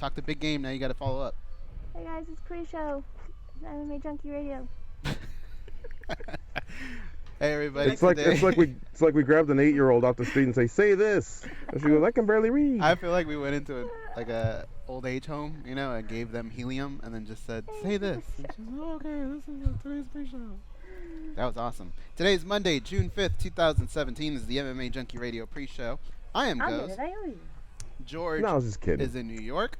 Talk the big game. Now you got to follow up. Hey guys, it's pre-show. It's MMAjunkie Radio. Hey everybody. It's like we grabbed an 8-year-old off the street and say this, and she goes, I can barely read. I feel like we went into a old age home, and gave them helium, and then just said, say this. And she's like, okay, this is today's pre-show. That was awesome. Today's Monday, June 5th, 2017. This is the MMAjunkie Radio pre-show. I am Ghost. George is in New York.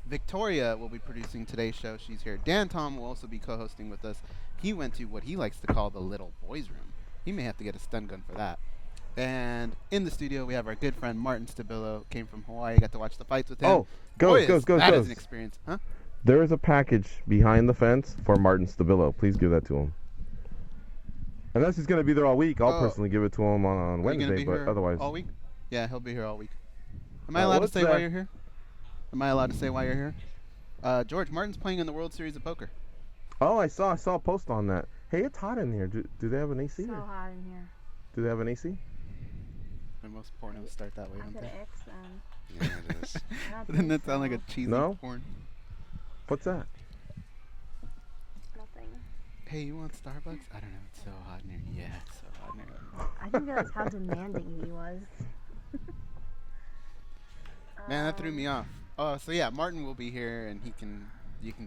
Victoria will be producing today's show. She's here. Dan Tom will also be co-hosting with us. He went to what he likes to call the little boys' room. He may have to get a stun gun for that. And in the studio, we have our good friend Martin Stabillo. Came from Hawaii. Got to watch the fights with him. Oh, go. That is an experience. Huh? There is a package behind the fence for Martin Stabillo. Please give that to him. Unless he's going to be there all week, I'll personally give it to him on Wednesday, but otherwise. All week? Yeah, he'll be here all week. Am I allowed to say why you're here? Am I allowed to say why you're here? George, Martin's playing in the World Series of Poker. Oh, I saw a post on that. Hey, it's hot in here. Do they have an AC? So hot in here. Do they have an AC? And most pornos start that way, don't they? Yeah, it is. Doesn't that sound like a cheesy porn? What's that? Nothing. Hey, you want Starbucks? I don't know. It's so hot in here. Yeah, it's so hot in here. I didn't realize how demanding he was. Man, that threw me off. Oh, so yeah, Martin will be here, and you can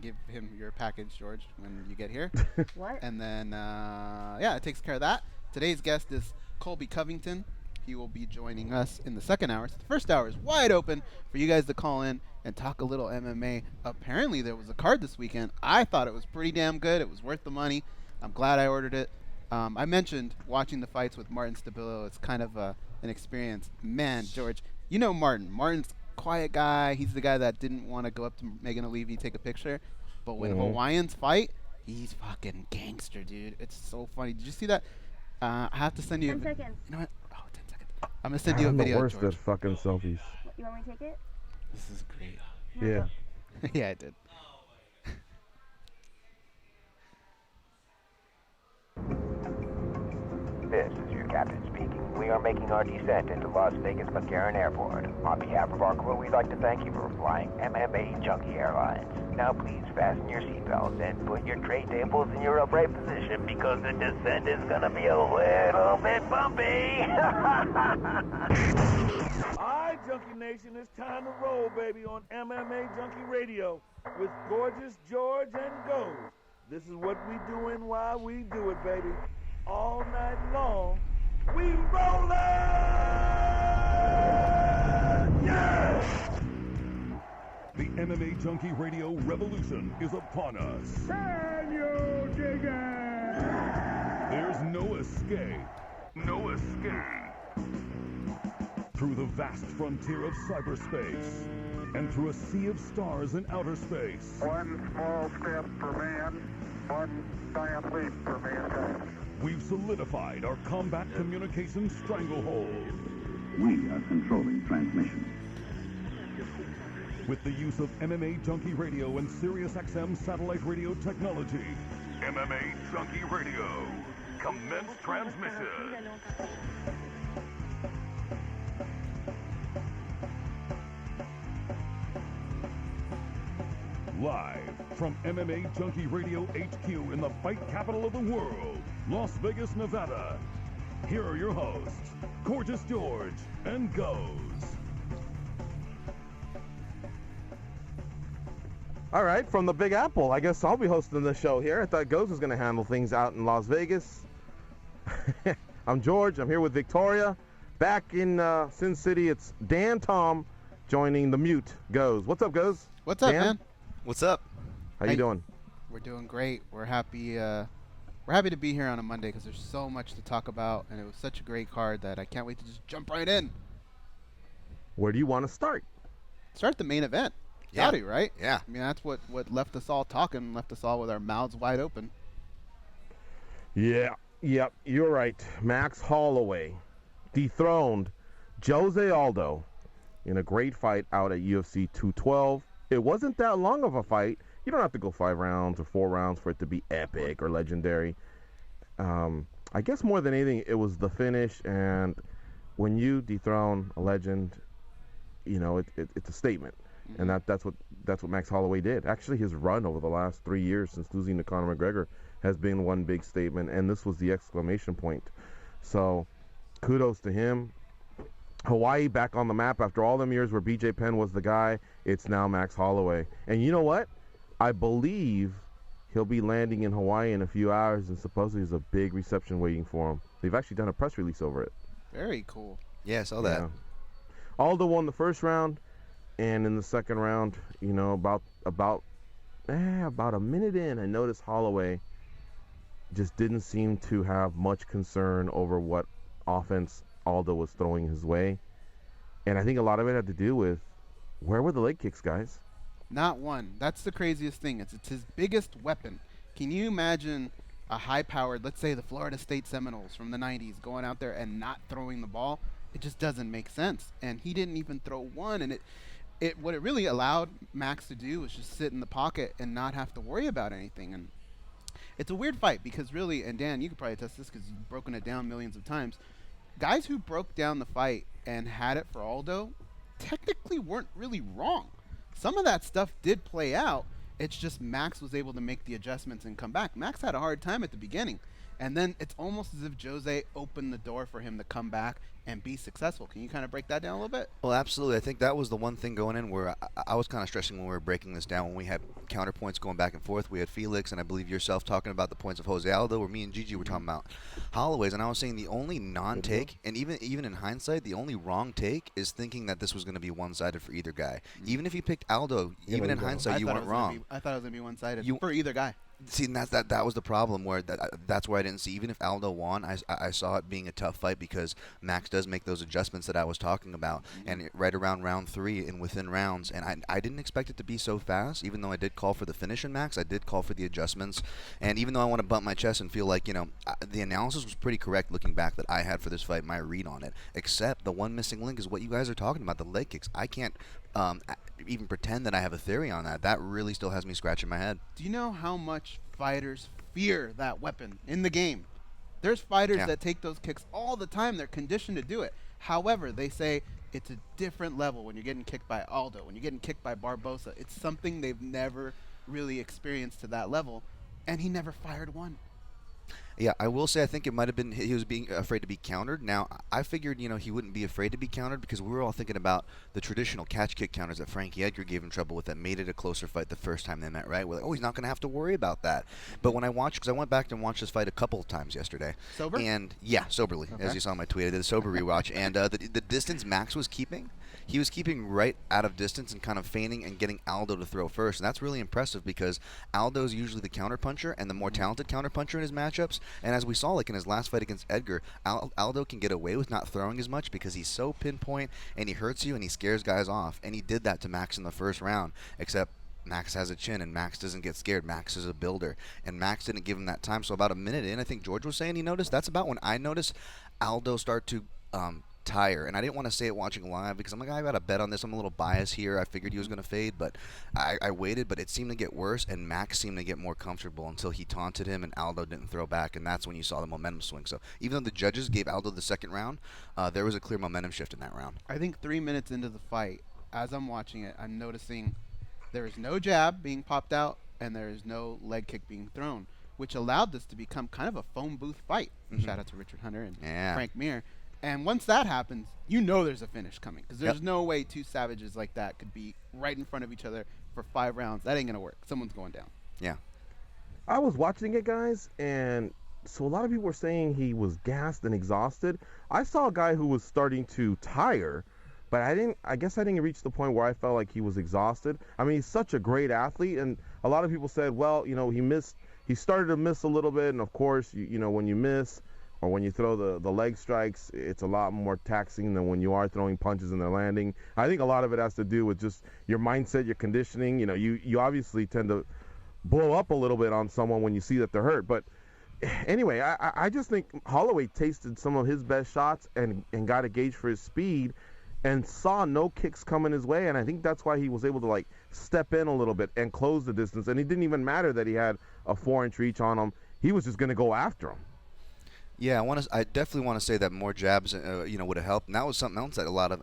give him your package, George, when you get here. What? And then, it takes care of that. Today's guest is Colby Covington. He will be joining us in the second hour. So the first hour is wide open for you guys to call in and talk a little MMA. Apparently, there was a card this weekend. I thought it was pretty damn good. It was worth the money. I'm glad I ordered it. I mentioned watching the fights with Martin Stabillo. It's kind of an experience. Man, George, you know Martin. Martin's quiet guy. He's the guy that didn't want to go up to Megan O'Leary, take a picture. But when Hawaiians fight, he's fucking gangster, dude. It's so funny. Did you see that? I have to send you 10 seconds. You know what? Oh, 10 seconds. I'm going to send you a video, I'm the worst George. at fucking selfies. You want me to take it? This is great. Yeah. Yeah, I did. This is your captain speaking. We are making our descent into Las Vegas McCarran Airport. On behalf of our crew, we'd like to thank you for flying MMAjunkie Airlines. Now please fasten your seatbelts and put your tray tables in your upright position because the descent is gonna be a little bit bumpy. Alright, Junkie Nation, it's time to roll, baby, on MMAjunkie Radio with Gorgeous George and Ghost. This is what we doing while we do it, baby. All night long, we rollin'! Yeah! The MMAjunkie Radio revolution is upon us. Can you dig it? There's no escape. No escape. Through the vast frontier of cyberspace and through a sea of stars in outer space. One small step for man, one giant leap for mankind. We've solidified our combat communications stranglehold. We are controlling transmission. With the use of MMAjunkie Radio and SiriusXM satellite radio technology. MMAjunkie Radio. Commence transmission. Live from MMAjunkie Radio HQ in the fight capital of the world, Las Vegas, Nevada. Here are your hosts, Gorgeous George and Goes. All right, from the Big Apple, I guess I'll be hosting the show here. I thought Goes was going to handle things out in Las Vegas. I'm George. I'm here with Victoria. Back in Sin City, it's Dan Tom joining the mute Goes. What's up, Goes? What's up, Dan? man? What's up? How you doing? We're doing great. We're happy. We're happy to be here on a Monday because there's so much to talk about, and it was such a great card that I can't wait to just jump right in. Where do you want to start? Start the main event. Yeah. Gotti, right? Yeah. I mean, that's what left us all talking, left us all with our mouths wide open. Yeah. Yep. You're right. Max Holloway dethroned Jose Aldo in a great fight out at UFC 212. It wasn't that long of a fight. You don't have to go 5 rounds or 4 rounds for it to be epic or legendary. I guess more than anything, it was the finish. And when you dethrone a legend, you know, it's a statement. And that's what Max Holloway did. Actually, his run over the last 3 years since losing to Conor McGregor has been one big statement, and this was the exclamation point. So kudos to him. Hawaii back on the map after all them years where BJ Penn was the guy. It's now Max Holloway. And you know what? I believe he'll be landing in Hawaii in a few hours, and supposedly there's a big reception waiting for him. They've actually done a press release over it. Very cool. Yeah, I saw that. Yeah. Aldo won the first round, and in the second round, you know, about a minute in, I noticed Holloway just didn't seem to have much concern over what offense Aldo was throwing his way. And I think a lot of it had to do with, where were the leg kicks, guys? Not one. That's the craziest thing. It's his biggest weapon. Can you imagine a high-powered, let's say the Florida State Seminoles from the 90s, going out there and not throwing the ball? It just doesn't make sense. And he didn't even throw one. And what it really allowed Max to do was just sit in the pocket and not have to worry about anything. And it's a weird fight because really, and Dan, you could probably attest this because you've broken it down millions of times, guys who broke down the fight and had it for Aldo technically weren't really wrong. Some of that stuff did play out. It's just Max was able to make the adjustments and come back. Max had a hard time at the beginning. And then it's almost as if Jose opened the door for him to come back and be successful. Can you kind of break that down a little bit? Well, absolutely. I think that was the one thing going in where I was kind of stressing when we were breaking this down, when we had counterpoints going back and forth. We had Felix and I believe yourself talking about the points of Jose Aldo, where me and Gigi were talking about Holloway's. And I was saying the only non-take, and even in hindsight, the only wrong take is thinking that this was going to be one-sided for either guy. Even if you picked Aldo, even in hindsight, you weren't wrong. I thought it was going to be one-sided for either guy. See, and that was the problem, where that's where I didn't see. Even if Aldo won, I saw it being a tough fight because Max does make those adjustments that I was talking about, and right around round 3 and within rounds, and I didn't expect it to be so fast. Even though I did call for the finish in Max, I did call for the adjustments, and even though I want to bump my chest and feel like, you know, the analysis was pretty correct looking back that I had for this fight, my read on it, except the one missing link is what you guys are talking about, the leg kicks. I can't even pretend that I have a theory on that. That really still has me scratching my head. Do you know how much fighters fear that weapon in the game? There's fighters that take those kicks all the time. They're conditioned to do it. However, they say it's a different level when you're getting kicked by Aldo, when you're getting kicked by Barbosa. It's something they've never really experienced to that level, and he never fired one. Yeah, I will say I think it might have been he was being afraid to be countered. Now, I figured, you know, he wouldn't be afraid to be countered because we were all thinking about the traditional catch kick counters that Frankie Edgar gave him trouble with that made it a closer fight the first time they met, right? We're like, oh, he's not going to have to worry about that. But when I watched, because I went back and watched this fight a couple of times yesterday. Sober? And, yeah, soberly, as you saw in my tweet. I did a sober rewatch. And the distance Max was keeping, he was keeping right out of distance and kind of feigning and getting Aldo to throw first. And that's really impressive because Aldo's usually the counterpuncher and the more talented counterpuncher in his matchups. And as we saw, like in his last fight against Edgar, Aldo can get away with not throwing as much because he's so pinpoint and he hurts you and he scares guys off. And he did that to Max in the first round, except Max has a chin and Max doesn't get scared. Max is a builder, and Max didn't give him that time. So about a minute in, I think George was saying he noticed. That's about when I noticed Aldo start to tire. And I didn't want to say it watching live because I'm like, I got to bet on this. I'm a little biased here. I figured he was going to fade, but I waited, but it seemed to get worse, and Max seemed to get more comfortable until he taunted him and Aldo didn't throw back, and that's when you saw the momentum swing. So even though the judges gave Aldo the second round, there was a clear momentum shift in that round. I think 3 minutes into the fight, as I'm watching it, I'm noticing there is no jab being popped out and there is no leg kick being thrown, which allowed this to become kind of a phone booth fight. Shout out to Richard Hunter and Frank Mir. And once that happens, you know there's a finish coming because there's no way two savages like that could be right in front of each other for 5 rounds. That ain't going to work. Someone's going down. Yeah. I was watching it, guys, and so a lot of people were saying he was gassed and exhausted. I saw a guy who was starting to tire, but I guess I didn't reach the point where I felt like he was exhausted. I mean, he's such a great athlete, and a lot of people said, well, you know, he started to miss a little bit, and of course, you know, when you miss or when you throw the leg strikes, it's a lot more taxing than when you are throwing punches and they're landing. I think a lot of it has to do with just your mindset, your conditioning. You know, you obviously tend to blow up a little bit on someone when you see that they're hurt. But anyway, I just think Holloway tasted some of his best shots and got a gauge for his speed and saw no kicks coming his way. And I think that's why he was able to, like, step in a little bit and close the distance. And it didn't even matter that he had a 4-inch reach on him. He was just going to go after him. Yeah, I definitely want to say that more jabs, would have helped. And that was something else that a lot of,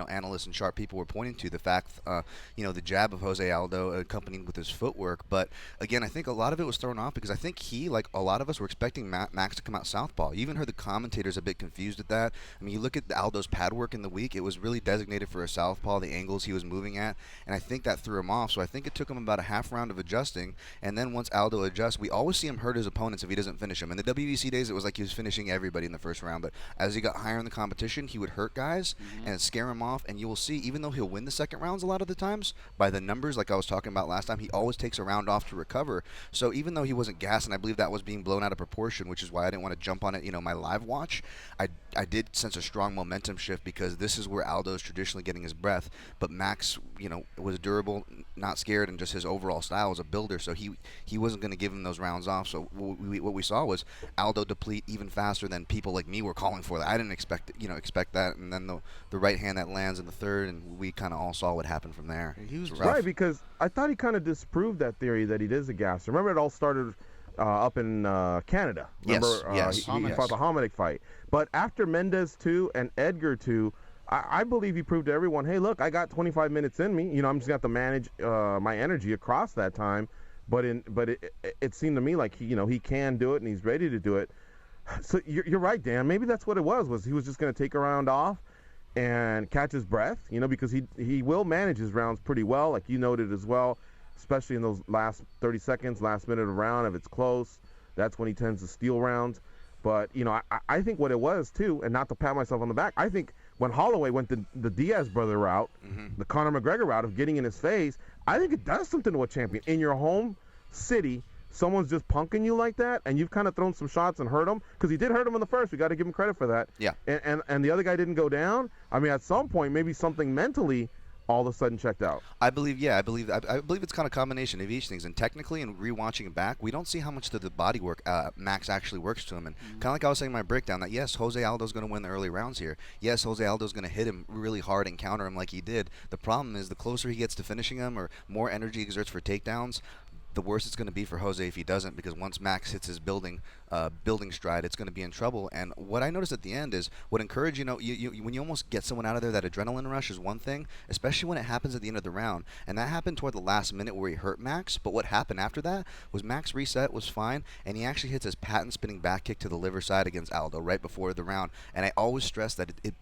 analysts and sharp people were pointing to. The fact, the jab of Jose Aldo accompanied with his footwork. But again, I think a lot of it was thrown off because I think he, like a lot of us, were expecting Max to come out southpaw. You even heard the commentators a bit confused at that. I mean, you look at Aldo's pad work in the week; it was really designated for a southpaw. The angles he was moving at, and I think that threw him off. So I think it took him about a half round of adjusting. And then once Aldo adjusts, we always see him hurt his opponents if he doesn't finish him. In the WBC days, it was like he was finishing everybody in the first round, but as he got higher in the competition, he would hurt guys and scare him off. And you will see, even though he'll win the second rounds a lot of the times, by the numbers, like I was talking about last time, he always takes a round off to recover. So even though he wasn't gassed, and I believe that was being blown out of proportion, which is why I didn't want to jump on it, my live watch, I did sense a strong momentum shift because this is where Aldo's traditionally getting his breath, but Max, was durable, not scared, and just his overall style as a builder, so he wasn't going to give him those rounds off. So what we saw was Aldo deplete even faster than people like me were calling for. That I didn't expect that, and then the right hand that lands in the third, and we kind of all saw what happened from there. He was right, because I thought he kind of disproved that theory that he is a gasser. Remember, it all started up in Canada. Remember, yes. He fought the Hominick fight. But after Mendez 2 and Edgar 2, I believe he proved to everyone, hey, look, I got 25 minutes in me. I'm just going to have to manage my energy across that time. But it seemed to me like he can do it and he's ready to do it. So you're right, Dan. Maybe that's what it was he was just going to take a round off and catch his breath, because he will manage his rounds pretty well, like you noted as well, especially in those last 30 seconds, last minute of the round. If it's close, that's when he tends to steal rounds. But, I think what it was, too, and not to pat myself on the back, I think when Holloway went the Diaz brother route, the Conor McGregor route of getting in his face, I think it does something to a champion. In your home city, someone's just punking you like that, and you've kind of thrown some shots and hurt him, because he did hurt him in the first. We got to give him credit for that. Yeah. And the other guy didn't go down. I mean, at some point, maybe something mentally all of a sudden checked out. I believe it's kind of a combination of each things. And technically, and rewatching it back, we don't see how much the body work Max actually works to him. And kind of like I was saying in my breakdown, that yes, Jose Aldo's going to win the early rounds here. Yes, Jose Aldo's going to hit him really hard and counter him like he did. The problem is the closer he gets to finishing him, or more energy he exerts for takedowns, the worse it's going to be for Jose if he doesn't, because once Max hits his building stride, it's going to be in trouble. And what I noticed at the end is what encouraged, when you almost get someone out of there, that adrenaline rush is one thing, especially when it happens at the end of the round. And that happened toward the last minute where he hurt Max, but what happened after that was Max reset, was fine, and he actually hits his patent spinning back kick to the liver side against Aldo right before the round. And I always stress that it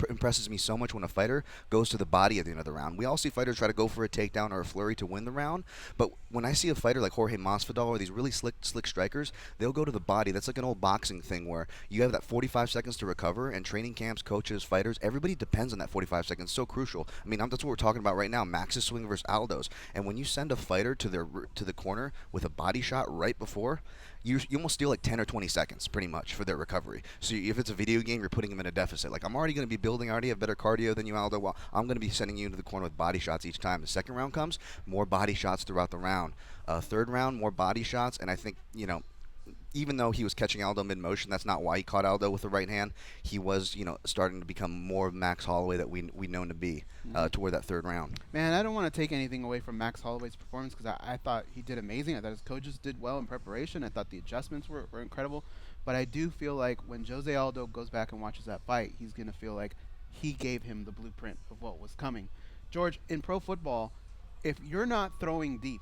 impresses me so much when a fighter goes to the body at the end of the round. We all see fighters try to go for a takedown or a flurry to win the round, but when I see a fighter like Jorge Masvidal or these really slick strikers, they'll go to the body. That's like an old boxing thing where you have that 45 seconds to recover, and training camps, coaches, fighters, everybody depends on that 45 seconds. So crucial. I mean, that's what we're talking about right now, Max's swing versus Aldo's. And when you send a fighter to the corner with a body shot right before, you almost steal like 10 or 20 seconds pretty much for their recovery. So if it's a video game, you're putting them in a deficit. Like, I'm already going to be building, I already have better cardio than you, Aldo. Well, I'm going to be sending you into the corner with body shots each time. The second round comes, more body shots throughout the round. Third round, more body shots. And I think, even though he was catching Aldo mid-motion, that's not why he caught Aldo with the right hand. He was, starting to become more Max Holloway that we know him to be toward that third round. Man, I don't want to take anything away from Max Holloway's performance, because I thought he did amazing. I thought his coaches did well in preparation. I thought the adjustments were incredible. But I do feel like when Jose Aldo goes back and watches that fight, he's going to feel like he gave him the blueprint of what was coming. George, in pro football, if you're not throwing deep,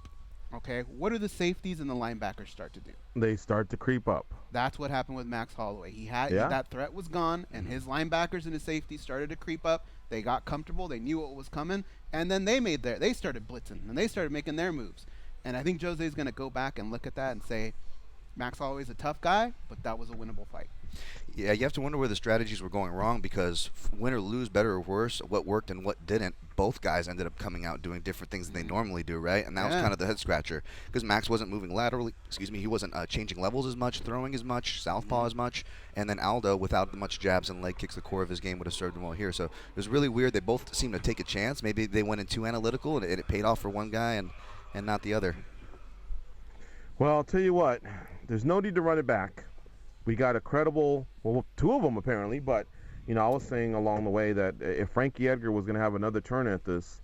okay, what do the safeties and the linebackers start to do? They start to creep up. That's what happened with Max Holloway. That threat was gone, and his linebackers and his safeties started to creep up. They got comfortable. They knew what was coming, and then they started blitzing, and they started making their moves. And I think Jose's going to go back and look at that and say, Max Holloway's a tough guy, but that was a winnable fight. Yeah, you have to wonder where the strategies were going wrong, because win or lose, better or worse, what worked and what didn't, both guys ended up coming out doing different things than they normally do, right? And that was kind of the head scratcher, because Max wasn't moving laterally, he wasn't changing levels as much, throwing as much, southpaw as much, and then Aldo, without much jabs and leg kicks, the core of his game would have served him well here. So it was really weird. They both seemed to take a chance. Maybe they went in too analytical, and it paid off for one guy and not the other. Well, I'll tell you what, there's no need to run it back. We got a credible, well, two of them apparently, but, I was saying along the way that if Frankie Edgar was going to have another turn at this,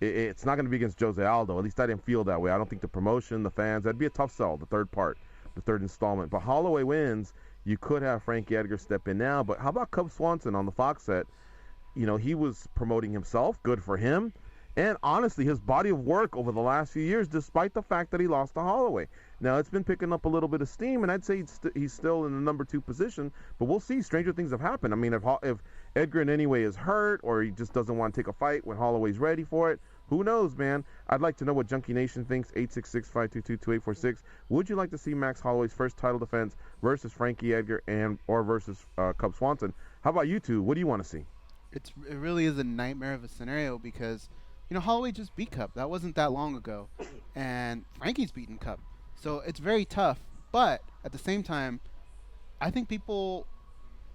it's not going to be against Jose Aldo. At least I didn't feel that way. I don't think the promotion, the fans, that'd be a tough sell, the third installment. But Holloway wins, you could have Frankie Edgar step in now. But how about Cub Swanson on the Fox set? You know, he was promoting himself. Good for him. And honestly, his body of work over the last few years, despite the fact that he lost to Holloway. Now, it's been picking up a little bit of steam, and I'd say he's still in the number 2 position. But we'll see. Stranger things have happened. I mean, if Edgar in any way is hurt or he just doesn't want to take a fight when Holloway's ready for it, who knows, man? I'd like to know what Junkie Nation thinks. 866-522-2846. Would you like to see Max Holloway's first title defense versus Frankie Edgar or versus Cub Swanson? How about you two? What do you want to see? It really is a nightmare of a scenario because, you know, Holloway just beat Cub. That wasn't that long ago. And Frankie's beaten Cub. So it's very tough. But at the same time, I think people,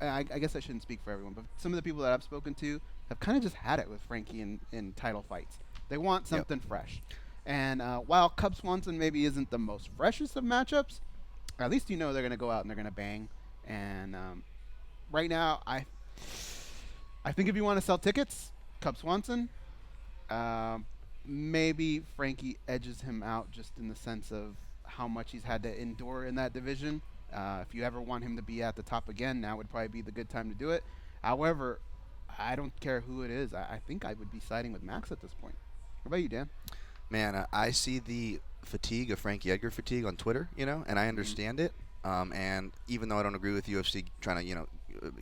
I guess I shouldn't speak for everyone, but some of the people that I've spoken to have kind of just had it with Frankie in title fights. They want something fresh. And while Cub Swanson maybe isn't the most freshest of matchups, at least you know they're going to go out and they're going to bang. And right now, I think if you want to sell tickets, Cub Swanson, maybe Frankie edges him out just in the sense of how much he's had to endure in that division. If you ever want him to be at the top again, now would probably be the good time to do it. However, I don't care who it is. I think I would be siding with Max at this point. What about you, Dan? Man, I see the fatigue of Frankie Edgar fatigue on Twitter, you know, and I understand it. And even though I don't agree with UFC trying to, you know,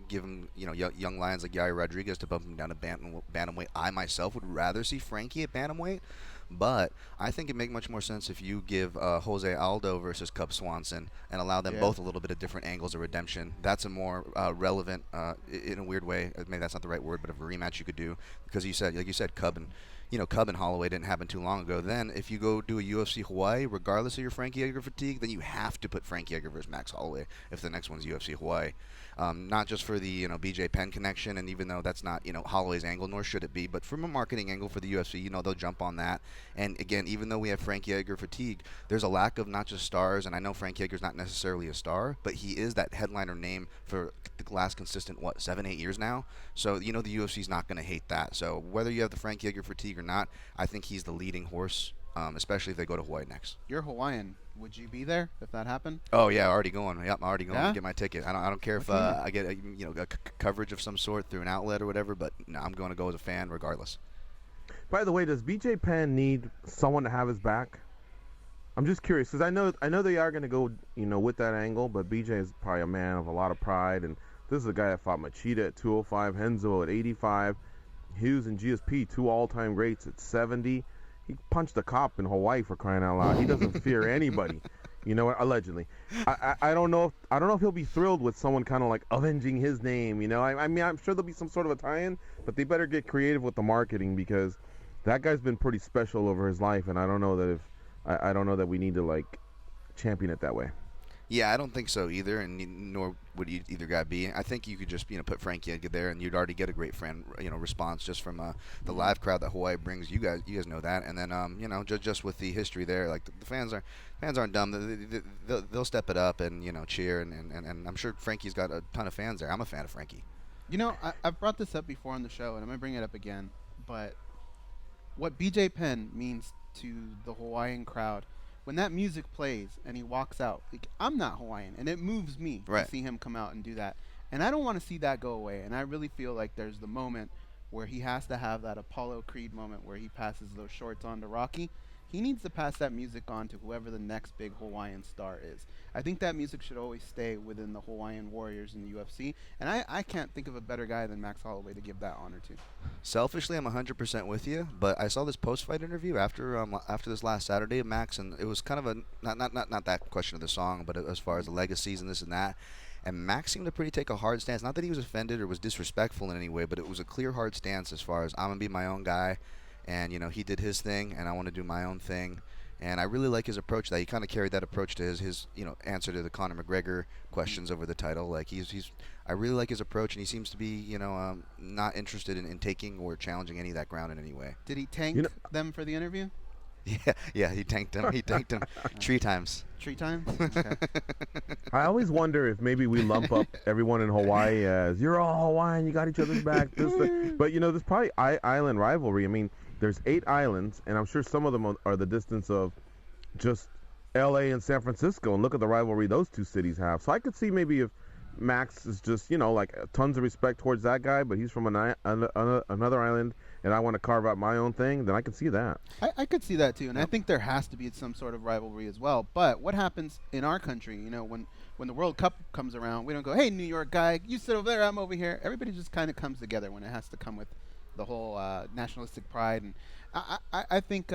give him, you know, young lions like Yair Rodriguez to bump him down to bantamweight, I myself would rather see Frankie at bantamweight. But I think it'd make much more sense if you give Jose Aldo versus Cub Swanson and allow them both a little bit of different angles of redemption. That's a more relevant, in a weird way, maybe that's not the right word, but a rematch you could do. Because you said, like you said, Cub and Holloway didn't happen too long ago. Then if you go do a UFC Hawaii, regardless of your Frankie Edgar fatigue, then you have to put Frankie Edgar versus Max Holloway if the next one's UFC Hawaii. Not just for the, you know, BJ Penn connection, and even though that's not, you know, Holloway's angle, nor should it be, but from a marketing angle for the UFC, you know, they'll jump on that. And again, even though we have Frankie Edgar fatigue, there's a lack of not just stars, and I know Frankie Edgar's not necessarily a star, but he is that headliner name for the last consistent, 7-8 years now. So, you know, the UFC's not going to hate that. So whether you have the Frankie Edgar fatigue or not, I think he's the leading horse, especially if they go to Hawaii next. You're Hawaiian. Would you be there if that happened? Oh yeah, already going. Yep, I'm already going to get my ticket. I don't care if I get a coverage of some sort through an outlet or whatever, but no, I'm going to go as a fan regardless. By the way, does BJ Penn need someone to have his back? I'm just curious because I know they are going to go, you know, with that angle, but BJ is probably a man of a lot of pride, and this is a guy that fought Machida at 205, Henzo at 85, Hughes and GSP, 2 all-time greats at 70. He punched a cop in Hawaii, for crying out loud. He doesn't fear anybody, you know, allegedly. I don't know if he'll be thrilled with someone kind of like avenging his name, you know. I mean, I'm sure there'll be some sort of a tie-in, but they better get creative with the marketing because that guy's been pretty special over his life, and I don't know that we need to like champion it that way. Yeah, I don't think so either, and nor would either guy be. I think you could just, you know, put Frankie Edgar there, and you'd already get a great response just from the live crowd that Hawaii brings. You guys know that, and then you know, just with the history there, like the fans aren't dumb. They'll step it up and, you know, cheer, and I'm sure Frankie's got a ton of fans there. I'm a fan of Frankie. You know, I've brought this up before on the show, and I'm gonna bring it up again. But what BJ Penn means to the Hawaiian crowd. When that music plays and he walks out, like, I'm not Hawaiian, and it moves me to see him come out and do that. And I don't want to see that go away. And I really feel like there's the moment where he has to have that Apollo Creed moment where he passes those shorts on to Rocky. He needs to pass that music on to whoever the next big Hawaiian star is. I think that music should always stay within the Hawaiian warriors in the UFC. And I can't think of a better guy than Max Holloway to give that honor to. Selfishly, I'm 100% with you, but I saw this post-fight interview after this last Saturday of Max, and it was kind of a not that question of the song, but as far as the legacies and this and that. And Max seemed to pretty take a hard stance. Not that he was offended or was disrespectful in any way, but it was a clear hard stance as far as I'm going to be my own guy. And, you know, he did his thing, and I want to do my own thing. And I really like his approach. That he kind of carried that approach to his you know, answer to the Conor McGregor questions over the title. Like I really like his approach, and he seems to be, you know, not interested in taking or challenging any of that ground in any way. Did he tank them for the interview? Yeah, he tanked him. He tanked him 3 times. 3 times? Okay. I always wonder if maybe we lump up everyone in Hawaii as you're all Hawaiian, you got each other's back. But you know, there's probably island rivalry. I mean, there's 8 islands, and I'm sure some of them are the distance of just L.A. and San Francisco. And look at the rivalry those two cities have. So I could see maybe if Max is just, like tons of respect towards that guy, but he's from another island, and I want to carve out my own thing, then I can see that. I could see that too, and I think there has to be some sort of rivalry as well. But what happens in our country, when the World Cup comes around, we don't go, hey, New York guy, you sit over there, I'm over here. Everybody just kind of comes together when it has to come with the whole nationalistic pride. And I think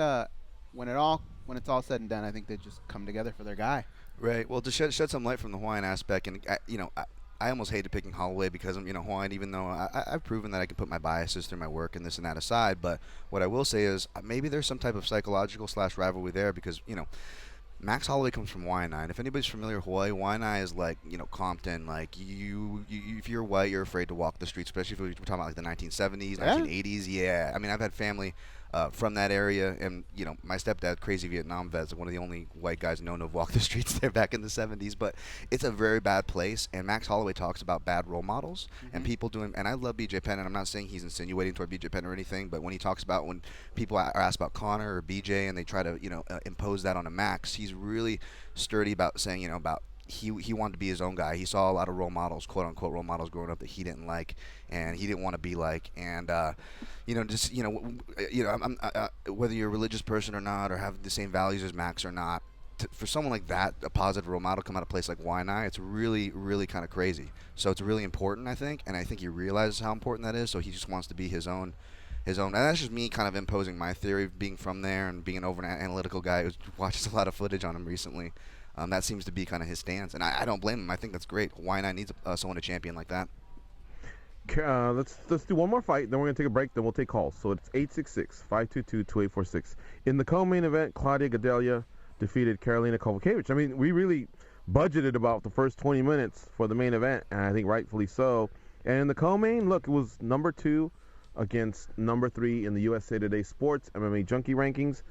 when it's all said and done, I think they just come together for their guy. Right. Well, to shed some light from the Hawaiian aspect, and I almost hated picking Holloway because I'm Hawaiian, even though I've proven that I can put my biases through my work and this and that aside. But what I will say is maybe there's some type of psychological / rivalry there because Max Holloway comes from Waianae, and if anybody's familiar with Hawaii, Waianae is like Compton. Like you if you're white, you're afraid to walk the streets, especially if we're talking about like the 1970s, 1980s. Yeah, I mean I've had family from that area, and my stepdad, crazy Vietnam vet, is one of the only white guys known to have walked the streets there back in the 70s. But it's a very bad place, and Max Holloway talks about bad role models and people doing. And I love BJ Penn, and I'm not saying he's insinuating toward BJ Penn or anything, but when he talks about when people are asked about Connor or BJ and they try to impose that on a Max, he's really sturdy about saying about. He wanted to be his own guy. He saw a lot of role models, quote unquote role models, growing up that he didn't like, and he didn't want to be like. And whether you're a religious person or not, or have the same values as Max or not, for someone like that, a positive role model come out of a place like Waianae, it's really, really kind of crazy. So it's really important, I think, and I think he realizes how important that is. So he just wants to be his own. And that's just me kind of imposing my theory of being from there and being an over analytical guy who watches a lot of footage on him recently. That seems to be kind of his stance, and I don't blame him. I think that's great. Waianae needs someone to champion like that. Let's do one more fight, then we're going to take a break, then we'll take calls. So it's 866-522-2846. In the co-main event, Claudia Gadelha defeated Karolina Kowalkiewicz. I mean, we really budgeted about the first 20 minutes for the main event, and I think rightfully so. And in the co-main, look, it was number 2 against number 3 in the USA Today Sports MMAjunkie rankings.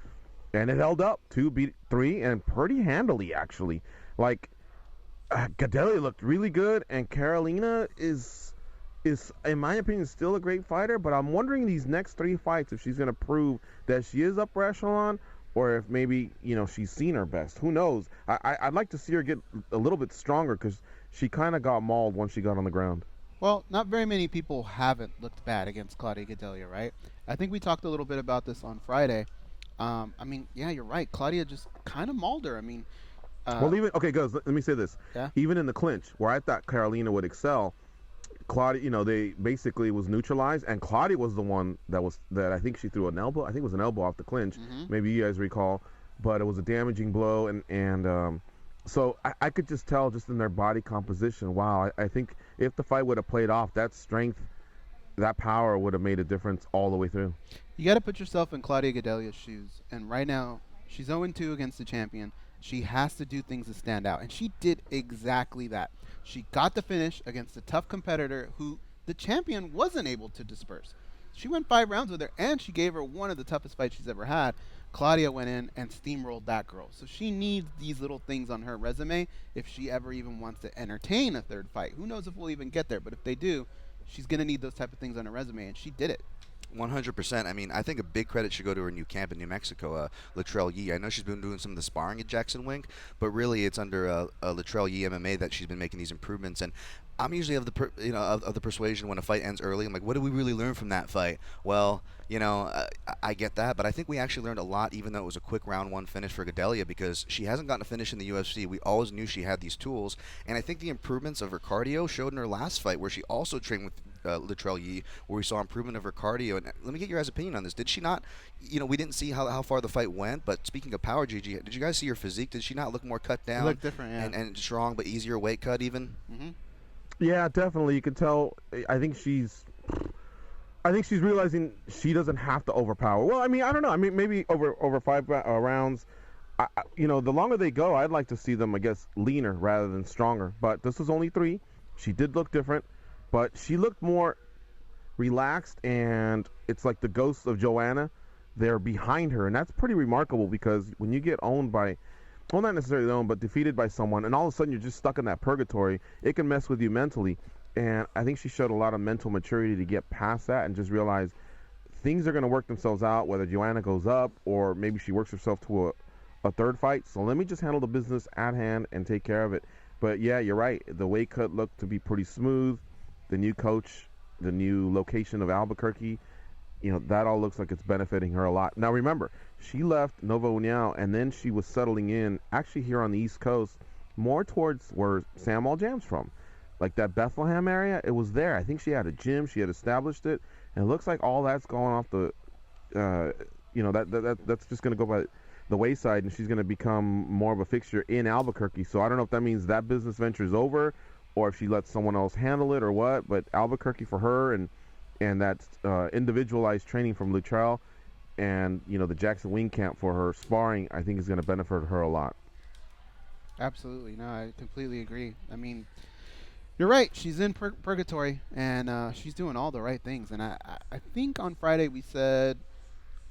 And it held up 2 beat 3 and pretty handily, actually. Like, Gadelha looked really good, and Karolina is in my opinion still a great fighter. But I'm wondering these next 3 fights if she's going to prove that she is upper echelon, or if maybe she's seen her best. Who knows? I'd like to see her get a little bit stronger because she kind of got mauled once she got on the ground. Well, not very many people haven't looked bad against Claudia Gadelha, right? I think we talked a little bit about this on Friday. I mean, yeah, you're right. Claudia just kind of mauled her. I mean, guys, let me say this. Yeah? Even in the clinch, where I thought Karolina would excel, Claudia, they basically was neutralized, and Claudia was the one that I think she threw an elbow. I think it was an elbow off the clinch. Mm-hmm. Maybe you guys recall, but it was a damaging blow, and so I could just tell just in their body composition. Wow, I think if the fight would have played off, that strength, that power would have made a difference all the way through. You got to put yourself in Claudia Gadelha's shoes. And right now, she's 0-2 against the champion. She has to do things to stand out. And she did exactly that. She got the finish against a tough competitor who the champion wasn't able to disperse. She went 5 rounds with her, and she gave her one of the toughest fights she's ever had. Claudia went in and steamrolled that girl. So she needs these little things on her resume if she ever even wants to entertain a third fight. Who knows if we'll even get there, but if they do, she's going to need those type of things on her resume, and she did it. 100%. I mean, I think a big credit should go to her new camp in New Mexico, Latrell Yee. I know she's been doing some of the sparring at Jackson Wink, but really it's under Latrell Yee MMA that she's been making these improvements. And I'm usually of the persuasion when a fight ends early, I'm like, what did we really learn from that fight? Well, I get that, but I think we actually learned a lot, even though it was a quick round 1 finish for Gadelha, because she hasn't gotten a finish in the UFC. We always knew she had these tools, and I think the improvements of her cardio showed in her last fight, where she also trained with Latrell Yee, where we saw improvement of her cardio. And let me get your guys' opinion on this. Did she not, we didn't see how far the fight went, but speaking of power, Gigi, did you guys see her physique? Did she not look more cut down? It looked different, yeah. And strong, but easier weight cut even? Mm-hmm. Yeah, definitely. You can tell. I think she's realizing she doesn't have to overpower. Well, I mean, I don't know. I mean, maybe over 5 rounds. The longer they go, I'd like to see them, I guess, leaner rather than stronger. But this was only 3. She did look different, but she looked more relaxed, and it's like the ghosts of Joanna. They're behind her, and that's pretty remarkable because when you get owned by, well, not necessarily owned, but defeated by someone, and all of a sudden you're just stuck in that purgatory, it can mess with you mentally. And I think she showed a lot of mental maturity to get past that and just realize things are going to work themselves out, whether Joanna goes up or maybe she works herself to a third fight. So let me just handle the business at hand and take care of it. But yeah, you're right. The weight cut looked to be pretty smooth. The new coach, the new location of Albuquerque, that all looks like it's benefiting her a lot. Now remember, she left Nova União and then she was settling in actually here on the East Coast, more towards where Sam All-Jam's from. Like that Bethlehem area, it was there. I think she had a gym, she had established it, and it looks like all that's going off the, that's just going to go by the wayside, and she's going to become more of a fixture in Albuquerque. So I don't know if that means that business venture is over, or if she lets someone else handle it, or what. But Albuquerque for her, and that individualized training from Lutrell, and the Jackson Wing Camp for her sparring, I think is going to benefit her a lot. Absolutely. No, I completely agree. I mean, you're right. She's in purgatory, and she's doing all the right things. And I think on Friday we said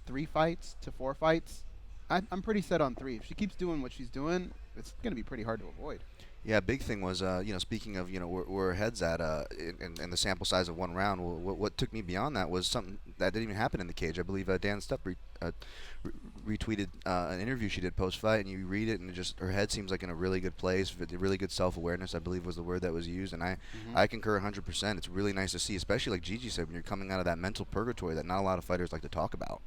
3 fights to 4 fights. I'm pretty set on 3. If she keeps doing what she's doing, it's going to be pretty hard to avoid. Yeah, big thing was, speaking of, where her head's at in the sample size of 1 round, what took me beyond that was something that didn't even happen in the cage. I believe Dan Stupp retweeted an interview she did post-fight, and you read it, and her head seems like in a really good place, really good self-awareness, I believe was the word that was used, and I concur 100%. It's really nice to see, especially like Gigi said, when you're coming out of that mental purgatory that not a lot of fighters like to talk about.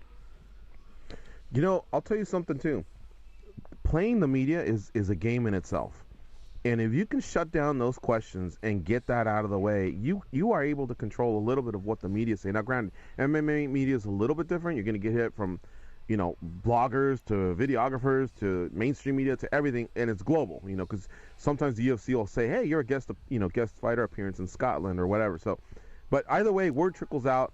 I'll tell you something, too. Playing the media is a game in itself. And if you can shut down those questions and get that out of the way, you are able to control a little bit of what the media say. Now, granted, MMA media is a little bit different. You're going to get hit from, bloggers to videographers to mainstream media to everything, and it's global, because sometimes the UFC will say, hey, you're a guest fighter appearance in Scotland or whatever. So, but either way, word trickles out,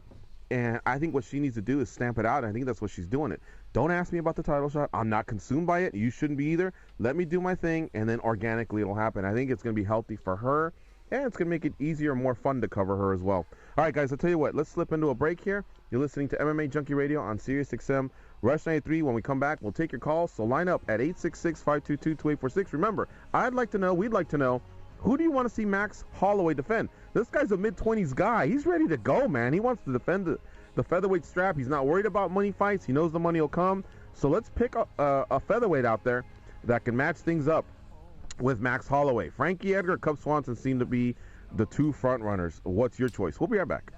and I think what she needs to do is stamp it out, and I think that's what she's doing it. Don't ask me about the title shot. I'm not consumed by it. You shouldn't be either. Let me do my thing, and then organically it'll happen. I think it's going to be healthy for her, and it's going to make it easier and more fun to cover her as well. All right, guys, I'll tell you what. Let's slip into a break here. You're listening to MMA Junkie Radio on SiriusXM Rush 93. When we come back, we'll take your calls. So line up at 866-522-2846. Remember, we'd like to know, who do you want to see Max Holloway defend? This guy's a mid-20s guy. He's ready to go, man. He wants to defend the featherweight strap. He's not worried about money fights. He knows the money will come. So let's pick a featherweight out there that can match things up with Max Holloway. Frankie Edgar, Cub Swanson seem to be the 2 front runners. What's your choice? We'll be right back.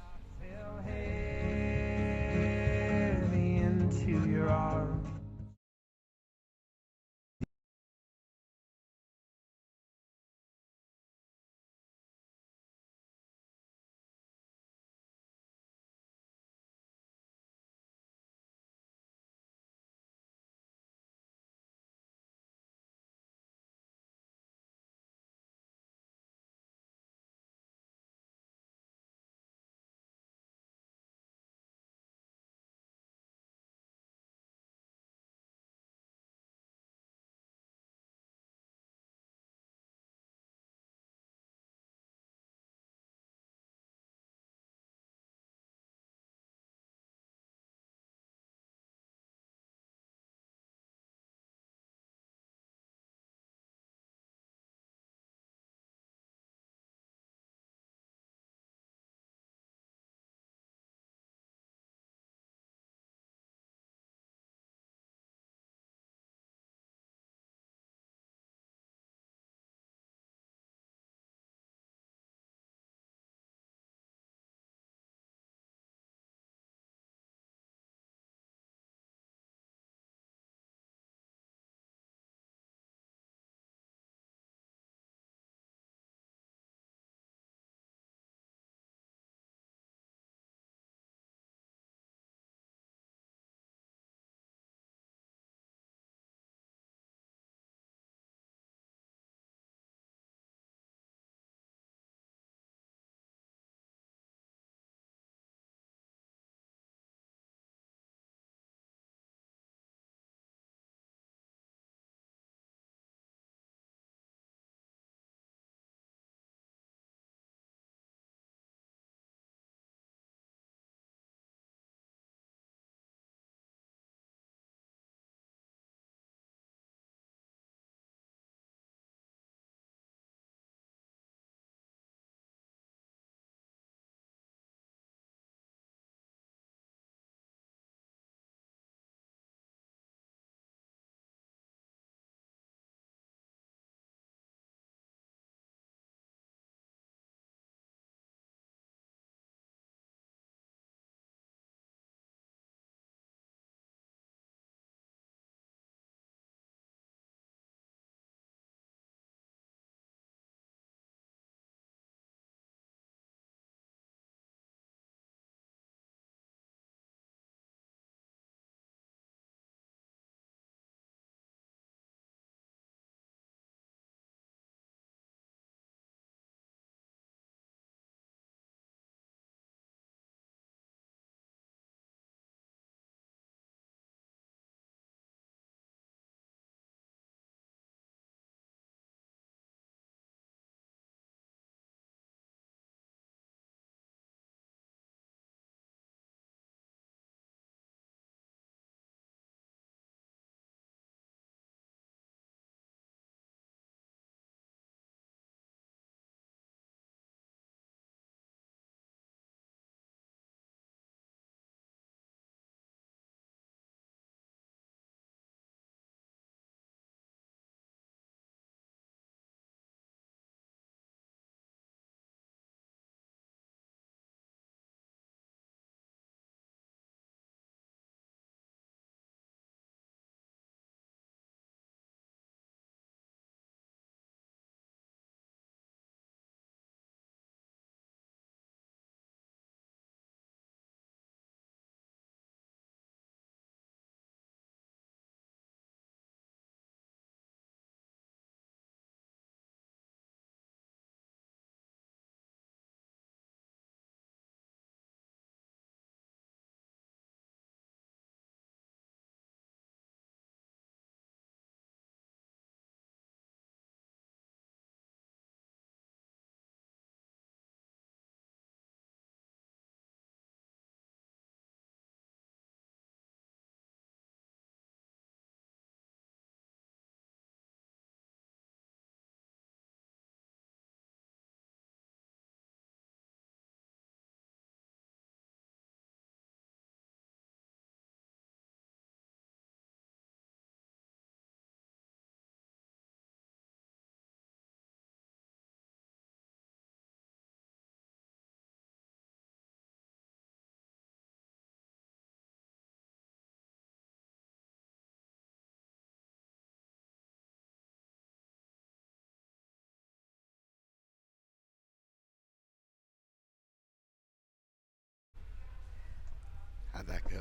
How'd that go?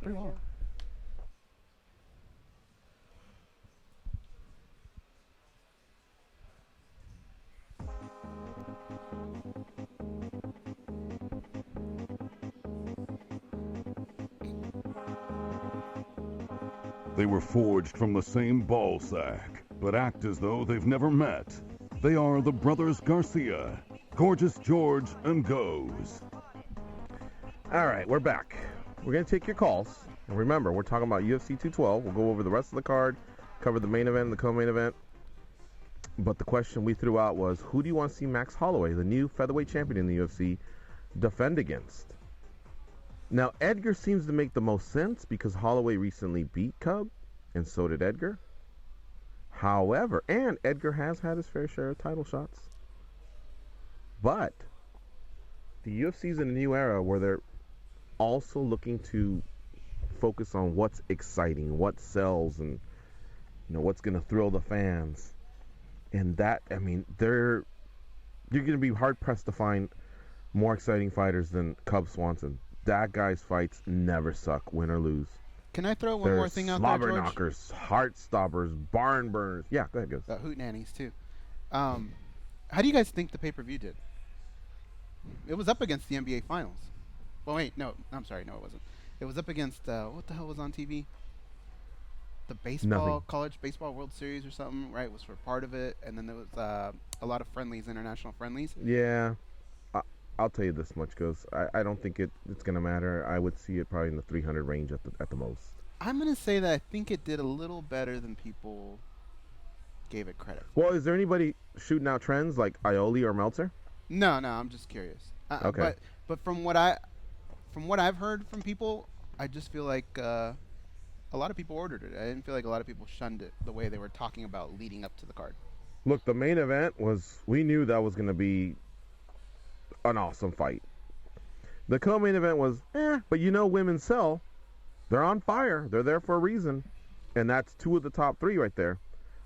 Pretty well. They were forged from the same ball sack, but act as though they've never met. They are the brothers Garcia, Gorgeous George and Goes. All right, we're back. We're going to take your calls. And remember, we're talking about UFC 212. We'll go over the rest of the card, cover the main event and the co-main event. But the question we threw out was, who do you want to see Max Holloway, the new featherweight champion in the UFC, defend against? Now, Edgar seems to make the most sense because Holloway recently beat Cub, and so did Edgar. However, and Edgar has had his fair share of title shots. But the UFC's in a new era where they're also looking to focus on what's exciting, what sells, and what's going to thrill the fans. And that, I mean, you're going to be hard pressed to find more exciting fighters than Cub Swanson. That guy's fights never suck, win or lose. Can I throw one more thing out there, George? Slobber knockers, heart stoppers, barn burners. Yeah, go ahead, Ghost. Hootenannies, too. How do you guys think the pay-per-view did? It was up against the NBA Finals. Well, wait, no. I'm sorry. No, it wasn't. It was up against, what the hell was on TV? The College Baseball World Series or something, right? Was for part of it. And then there was a lot of friendlies, international friendlies. Yeah. I'll tell you this much, Ghost. I don't think it's going to matter. I would see it probably in the 300 range at the most. I'm going to say that I think it did a little better than people gave it credit for. Well, is there anybody shooting out trends like Aioli or Meltzer? No, I'm just curious. Okay. But from what I've heard from people, I just feel like a lot of people ordered it. I didn't feel like a lot of people shunned it the way they were talking about leading up to the card. Look, the main event we knew that was going to be an awesome fight. The co-main event was, but women sell. They're on fire. They're there for a reason. And that's two of the top three right there.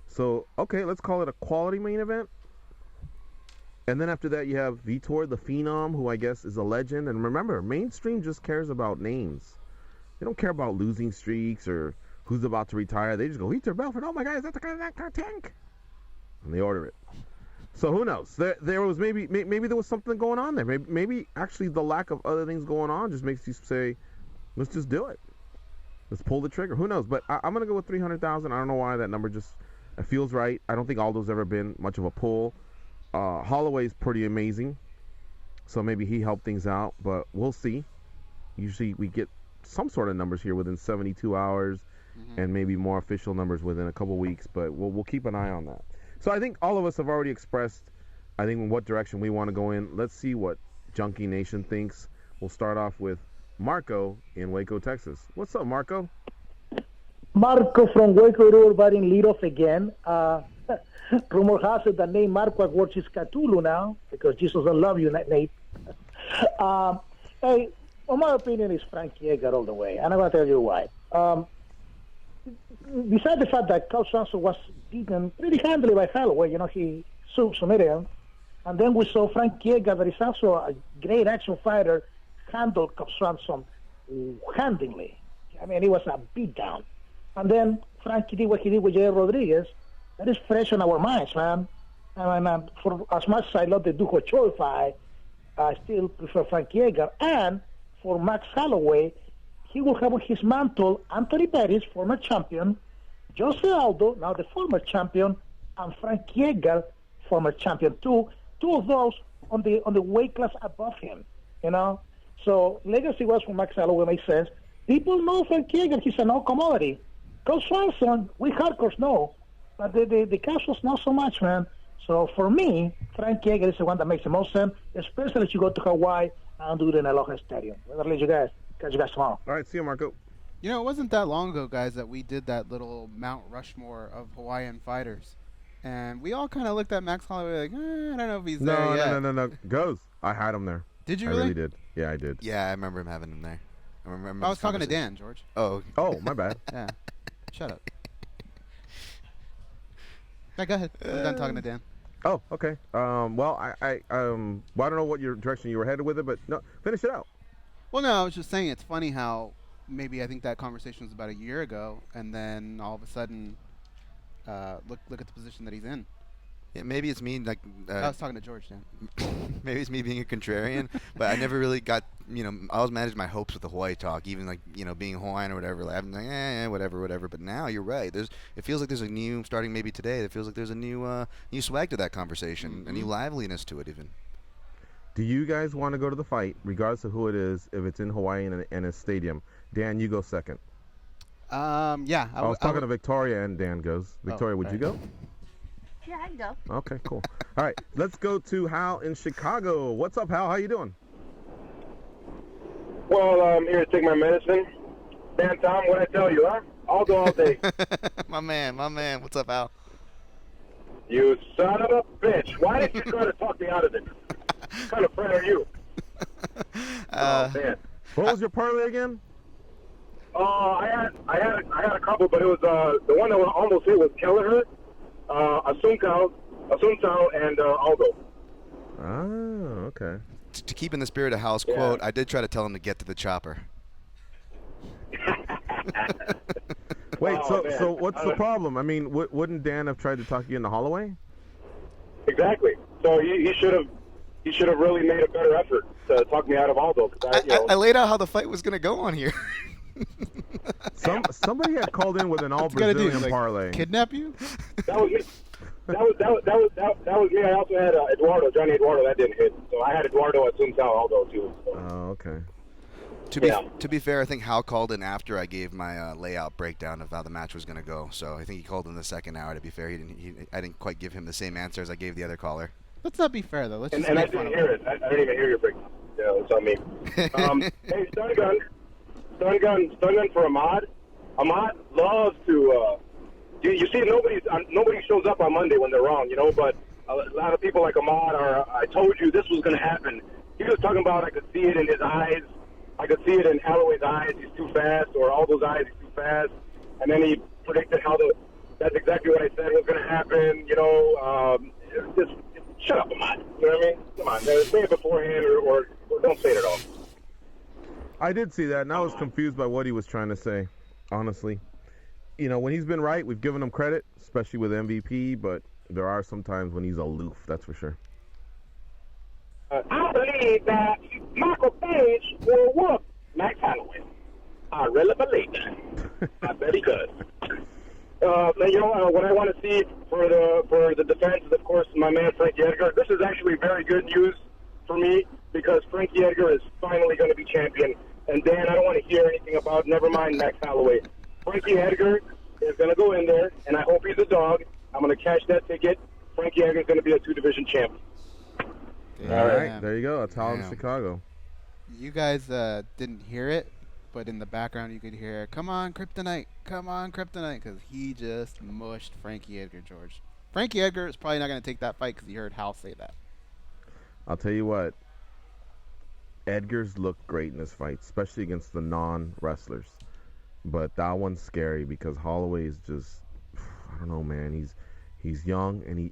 So, okay, let's call it a quality main event. And then after that, you have Vitor, the Phenom, who I guess is a legend. And remember, mainstream just cares about names. They don't care about losing streaks or who's about to retire. They just go, Vitor Belfort, oh my God, is that the guy that tank? And they order it. So who knows? There was maybe there was something going on there. Maybe actually the lack of other things going on just makes you say, let's just do it. Let's pull the trigger. Who knows? But I'm going to go with 300,000. I don't know why that number just feels right. I don't think Aldo's ever been much of a pull. Holloway's pretty amazing. So maybe he helped things out, but we'll see. Usually we get some sort of numbers here within 72 hours and maybe more official numbers within a couple weeks, but we'll keep an eye on that. So I think all of us have already expressed, I think, in what direction we want to go in. Let's see what Junkie Nation thinks. We'll start off with Marco in Waco, Texas. What's up, Marco? Marco from Waco Road, batting leadoff again. Rumor has it that Nate Marquardt watches Cthulhu now because Jesus will love you, Nate. Hey, well, my opinion is Frankie Edgar all the way, and I'm going to tell you why. Besides the fact that Carl Swanson was beaten pretty handily by Holloway, he submitted him. And then we saw Frankie Edgar, that is also a great action fighter, handle Carl Swanson handily. I mean, it was a beatdown. And then Frankie did what he did with J. Rodriguez. That is fresh on our minds, man. And for as much as I love the Duco Choi fight, I still prefer Frankie Edgar. And for Max Holloway, he will have on his mantle Anthony Pettis, former champion, Jose Aldo, now the former champion, and Frankie Edgar, former champion too. Two of those on the weight class above him, So legacy was for Max Holloway makes sense. People know Frankie Edgar, he's a no commodity. Coach Swanson, we hardcores know, but the casuals not so much, man. So for me, Frankie Edgar is the one that makes the most sense, especially if you go to Hawaii and do it in Aloha Stadium. I'll let you guys. Catch you guys tomorrow. All right, see you, Marco. It wasn't that long ago, guys, that we did that little Mount Rushmore of Hawaiian fighters. And we all kind of looked at Max Holloway like, I don't know if he's there yet. No. Goes. I had him there. Did you I really? really did. Yeah, I did. Yeah, I remember him having him there. I was talking to Dan, George. Oh, okay. Oh, my bad. Yeah. Shut up. Yeah, go ahead. I'm done talking to Dan. Oh, okay. Well, I don't know what direction you were headed with it, but no, finish it out. Well, no, I was just saying it's funny how maybe I think that conversation was about a year ago, and then all of a sudden, look at the position that he's in. Yeah, maybe it's me like. I was talking to George, Dan. Maybe it's me being a contrarian, but I never really got. I always managed my hopes with the Hawaii talk, even like being Hawaiian or whatever. Like, I'm like, whatever. But now you're right. It feels like there's a new starting maybe today. It feels like there's a new swag to that conversation, a new liveliness to it even. Do you guys want to go to the fight, regardless of who it is, if it's in Hawaii and a stadium? Dan, you go second. Yeah. I was talking to Victoria, and Dan goes. Victoria, would you go? Yeah, I can go. Okay, cool. All right, let's go to Hal in Chicago. What's up, Hal? How you doing? Well, I'm here to take my medicine. Dan, Tom, what I tell you, huh? I'll go all day. My man. What's up, Al? You son of a bitch. Why did you try to talk me out of it? What kind of friend are you? Oh, man. What was your parlay again? I had a couple, but it was the one that almost hit was Kelleher, Assuncao, and Aldo. Oh, okay. To keep in the spirit of Hal's quote, I did try to tell him to get to the chopper. Wait, so what's the problem? I mean, wouldn't Dan have tried to talk you into Holloway? Exactly. So he should have really made a better effort to talk me out of Aldo. I laid out how the fight was going to go on here. Somebody had called in with an all-Brazilian parlay. Kidnap you? That was me. That was me. I also had Johnny Eduardo. That didn't hit. So I had Eduardo at Assuncao Aldo too. So. Oh, okay. To be fair, I think Hal called in after I gave my layout breakdown of how the match was going to go. So I think he called in the second hour. To be fair, I didn't quite give him the same answer as I gave the other caller. Let's not be fair though. Let's just and I didn't hear it. I didn't even hear your breakdown. Yeah, it's on me. Hey, stun gun for Ahmad. Ahmad loves to. You see, nobody shows up on Monday when they're wrong, but a lot of people like Ahmad are, I told you this was going to happen. He was talking about I could see it in his eyes. I could see it in Alloway's eyes. He's too fast, or all those eyes, he's too fast. And then he predicted that's exactly what I said was going to happen. Just shut up, Ahmad. You know what I mean? Come on, say it beforehand, or don't say it at all. I did see that, and I was confused by what he was trying to say, honestly. When he's been right, we've given him credit, especially with MVP, but there are some times when he's aloof, that's for sure. I believe that Michael Page will whoop Max Holloway. I really believe that. I bet he does. What I want to see for the defense is, of course, my man Frankie Edgar. This is actually very good news for me because Frankie Edgar is finally going to be champion. And Dan, I don't want to hear anything about, never mind Max Holloway. Frankie Edgar is going to go in there, and I hope he's a dog. I'm going to cash that ticket. Frankie Edgar is going to be a 2-division champ. All right, there you go. That's Hal in Chicago. You guys didn't hear it, but in the background you could hear, "Come on, Kryptonite! Come on, Kryptonite!" because he just mushed Frankie Edgar, George. Frankie Edgar is probably not going to take that fight because he heard Hal say that. I'll tell you what. Edgar's looked great in this fight, especially against the non-wrestlers. But that one's scary because Holloway is just, I don't know, man. He's young, and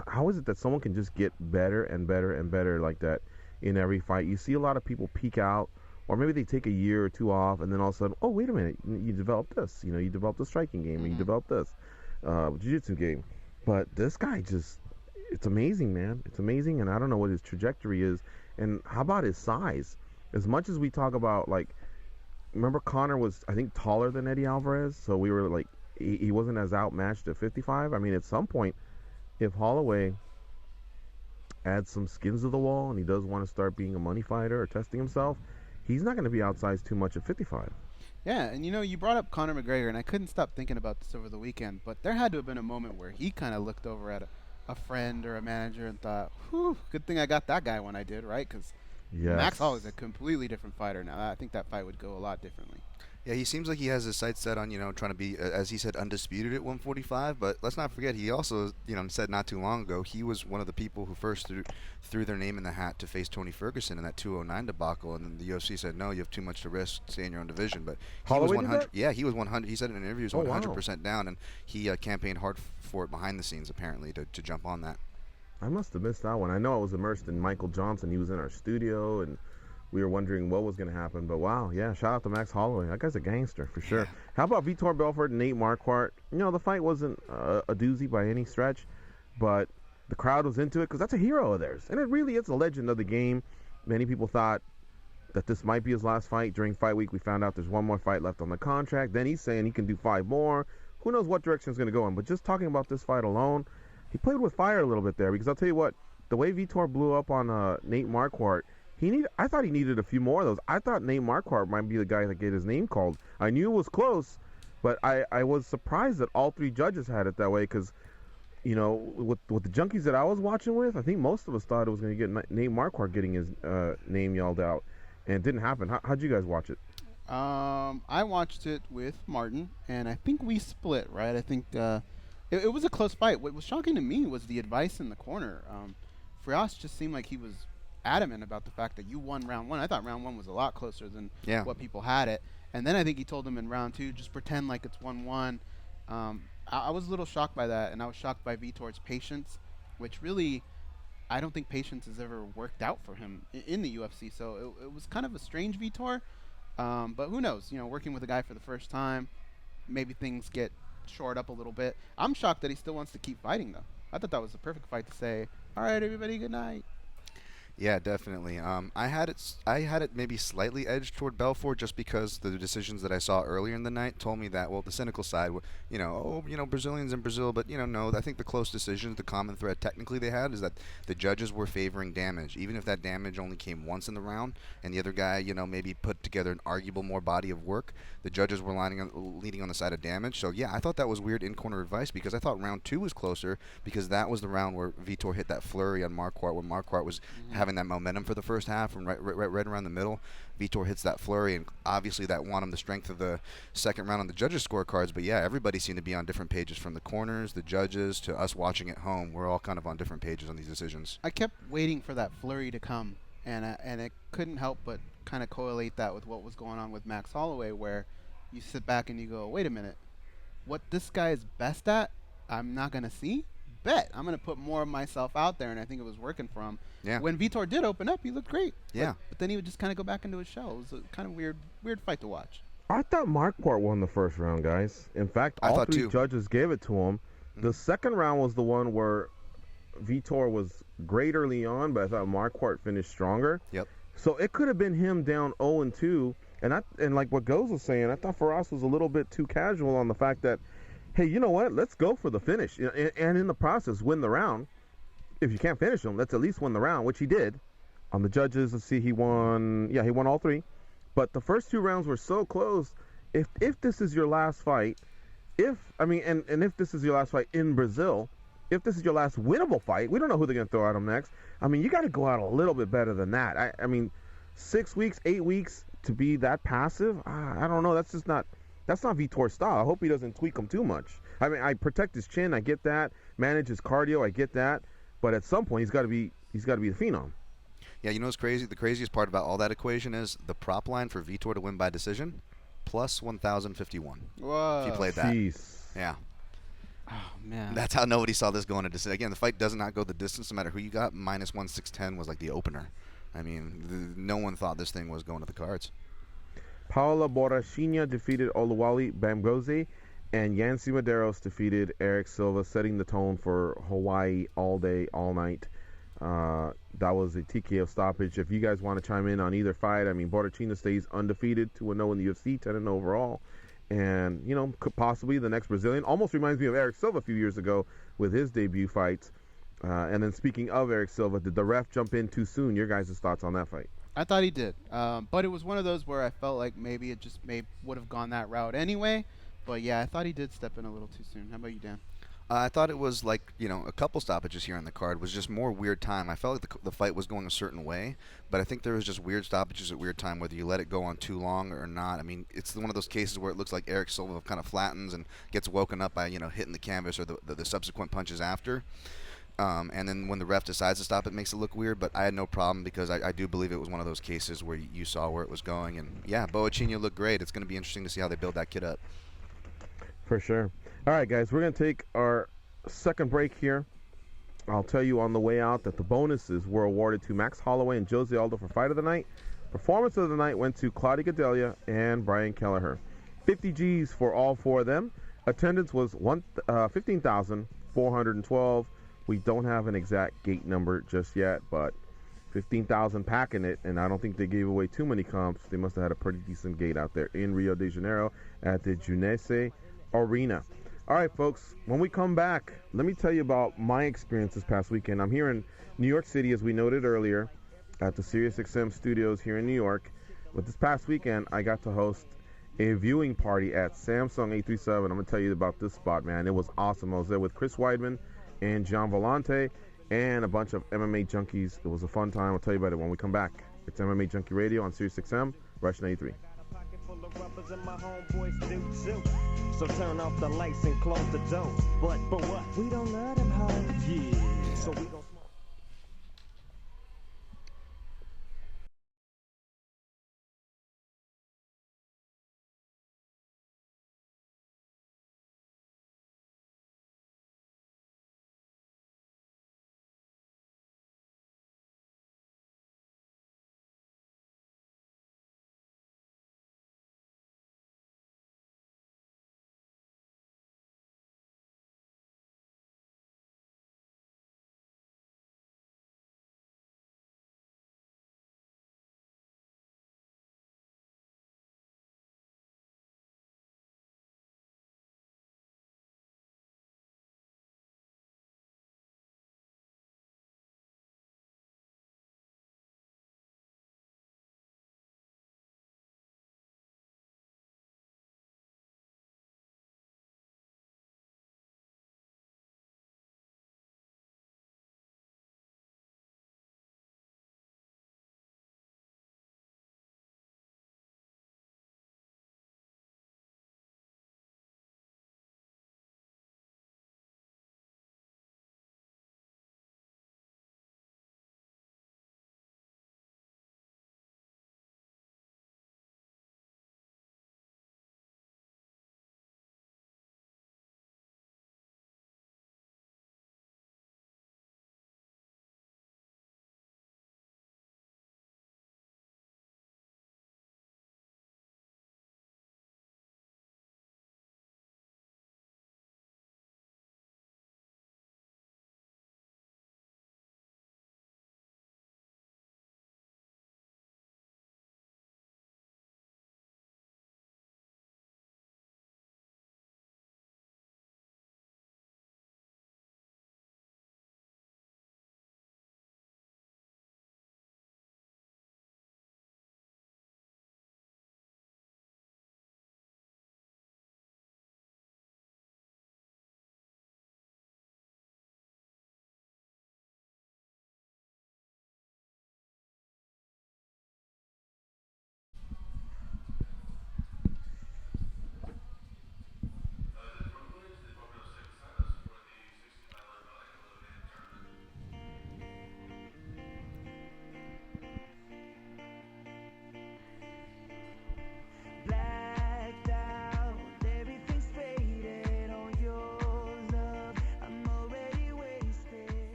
how is it that someone can just get better and better and better like that in every fight? You see a lot of people peak out, or maybe they take a year or two off, and then all of a sudden, oh, wait a minute, you developed this. You developed a striking game, and you developed this jiu-jitsu game. But this guy it's amazing, man. It's amazing, and I don't know what his trajectory is. And how about his size? As much as we talk about, remember Conor was, I think, taller than Eddie Alvarez, so we were like, he wasn't as outmatched at 55. I mean, at some point, if Holloway adds some skins to the wall and he does want to start being a money fighter or testing himself, he's not going to be outsized too much at 55. Yeah, and you brought up Conor McGregor, and I couldn't stop thinking about this over the weekend, but there had to have been a moment where he kind of looked over at a friend or a manager and thought, whew, good thing I got that guy when I did, right? Because Max Holloway is a completely different fighter now. I think that fight would go a lot differently. Yeah, he seems like he has his sights set on, trying to be, as he said, undisputed at 145. But let's not forget, he also, said not too long ago, he was one of the people who first threw their name in the hat to face Tony Ferguson in that 209 debacle. And then the UFC said, no, you have too much to risk. Stay in your own division. But he was 100. Yeah, he was 100. He said in an interview he was 100% down, and he campaigned hard for it behind the scenes, apparently, to jump on that. I must have missed that one. I know I was immersed in Michael Johnson. He was in our studio, and we were wondering what was going to happen. But wow, yeah, shout out to Max Holloway. That guy's a gangster for sure. How about Vitor Belfort and Nate Marquardt? The fight wasn't a doozy by any stretch, but the crowd was into it because that's a hero of theirs. And it really is a legend of the game. Many people thought that this might be his last fight. During fight week, we found out there's one more fight left on the contract. Then he's saying he can do 5 more. Who knows what direction it's going to go in. But just talking about this fight alone, he played with fire a little bit there, because I'll tell you what, the way Vitor blew up on Nate Marquardt, I thought he needed a few more of those. I thought Nate Marquardt might be the guy that get his name called. I knew it was close, but I was surprised that all 3 judges had it that way, because, with the junkies that I was watching with, I think most of us thought it was going to get Nate Marquardt getting his name yelled out, and it didn't happen. How'd you guys watch it? I watched it with Martin, and I think we split, right? I think it was a close fight. What was shocking to me was the advice in the corner. Frias just seemed like he was adamant about the fact that you won round 1. I thought round 1 was a lot closer than what people had it. And then I think he told him in round 2, just pretend like it's 1-1. I was a little shocked by that, and I was shocked by Vitor's patience, which really I don't think patience has ever worked out for him in the UFC. So it was kind of a strange Vitor. But who knows? Working with a guy for the first time, maybe things get shored up a little bit. I'm shocked that he still wants to keep fighting, though. I thought that was the perfect fight to say, all right, everybody, good night. Yeah, definitely. I had it maybe slightly edged toward Belfort, just because the decisions that I saw earlier in the night told me that, well, the cynical side, Brazilians in Brazil, but no, I think the close decisions, the common thread technically they had is that the judges were favoring damage, even if that damage only came once in the round, and the other guy, maybe put together an arguable more body of work. The judges were leading on the side of damage. So yeah, I thought that was weird in-corner advice, because I thought round 2 was closer, because that was the round where Vitor hit that flurry on Marquardt, when Marquardt was having that momentum for the first half, and right around the middle, Vitor hits that flurry, and obviously that won him the strength of the second round on the judges' scorecards. But yeah, everybody seemed to be on different pages, from the corners, the judges, to us watching at home. We're all kind of on different pages on these decisions. I kept waiting for that flurry to come, and it couldn't help but kind of correlate that with what was going on with Max Holloway, where you sit back and you go, wait a minute, what this guy is best at, I'm not going to see? Bet I'm going to put more of myself out there, and I think it was working for him. Yeah. When Vitor did open up, he looked great. Yeah. But then he would just kind of go back into his shell. It was a kind of weird fight to watch. I thought Marquardt won the first round, guys. In fact, all 3 judges gave it to him. Mm-hmm. The second round was the one where Vitor was great early on, but I thought Marquardt finished stronger. Yep. So it could have been him down 0-2, and like what Goes was saying, I thought Faraz was a little bit too casual on the fact that, hey, you know what? Let's go for the finish, and in the process, win the round. If you can't finish him, let's at least win the round, which he did. On the judges, let's see, he won all 3. But the first 2 rounds were so close. If this is your last fight, if this is your last fight in Brazil, if this is your last winnable fight, we don't know who they're going to throw at him next. You got to go out a little bit better than that. 6 weeks, 8 weeks to be that passive, I don't know. That's not Vitor's style. I hope he doesn't tweak him too much. I protect his chin, I get that. Manage his cardio, I get that. But at some point, he's got to be the phenom. Yeah, what's crazy? The craziest part about all that equation is the prop line for Vitor to win by decision, plus 1,051. Whoa. If you played that. Jeez. Yeah. Oh, man. That's how nobody saw this going to decision. Again, the fight does not go the distance no matter who you got. Minus 1,610 was like the opener. No one thought this thing was going to the cards. Paula Borrachinha defeated Oluwale Bamgoze, and Yancy Medeiros defeated Eric Silva, setting the tone for Hawaii all day, all night. That was a TKO stoppage. If you guys want to chime in on either fight, Borrachinha stays undefeated, 2-0 in the UFC, 10-0 overall. And, could possibly the next Brazilian. Almost reminds me of Eric Silva a few years ago with his debut fights. And then speaking of Eric Silva, did the ref jump in too soon? Your guys' thoughts on that fight? I thought he did. But it was one of those where I felt like maybe it just would have gone that route anyway. But, yeah, I thought he did step in a little too soon. How about you, Dan? I thought it was like, a couple stoppages here on the card was just more weird time. I felt like the fight was going a certain way, but I think there was just weird stoppages at weird time, whether you let it go on too long or not. It's one of those cases where it looks like Eric Silva kind of flattens and gets woken up by, hitting the canvas or the subsequent punches after. And then when the ref decides to stop, it makes it look weird, but I had no problem because I do believe it was one of those cases where you saw where it was going. And, yeah, Boachinha looked great. It's going to be interesting to see how they build that kid up. For sure. All right, guys, we're going to take our second break here. I'll tell you on the way out that the bonuses were awarded to Max Holloway and Jose Aldo for Fight of the Night. Performance of the night went to Claudia Gadelia and Brian Kelleher. 50 G's for all four of them. Attendance was 15,412. We don't have an exact gate number just yet, but 15,000 packing it, and I don't think they gave away too many comps. They must have had a pretty decent gate out there in Rio de Janeiro at the Junese Arena. All right, folks, when we come back, let me tell you about my experience this past weekend. I'm here in New York City, as we noted earlier, at the SiriusXM studios here in New York. But this past weekend, I got to host a viewing party at Samsung 837. I'm going to tell you about this spot, man. It was awesome. I was there with Chris Weidman and John Volante and a bunch of MMA junkies. It was a fun time. I'll tell you about it when we come back. It's MMA Junkie Radio on SiriusXM, Rush 93. So turn off the lights and close the door. But what? We don't let them hide. Yeah. So we gon' smoke.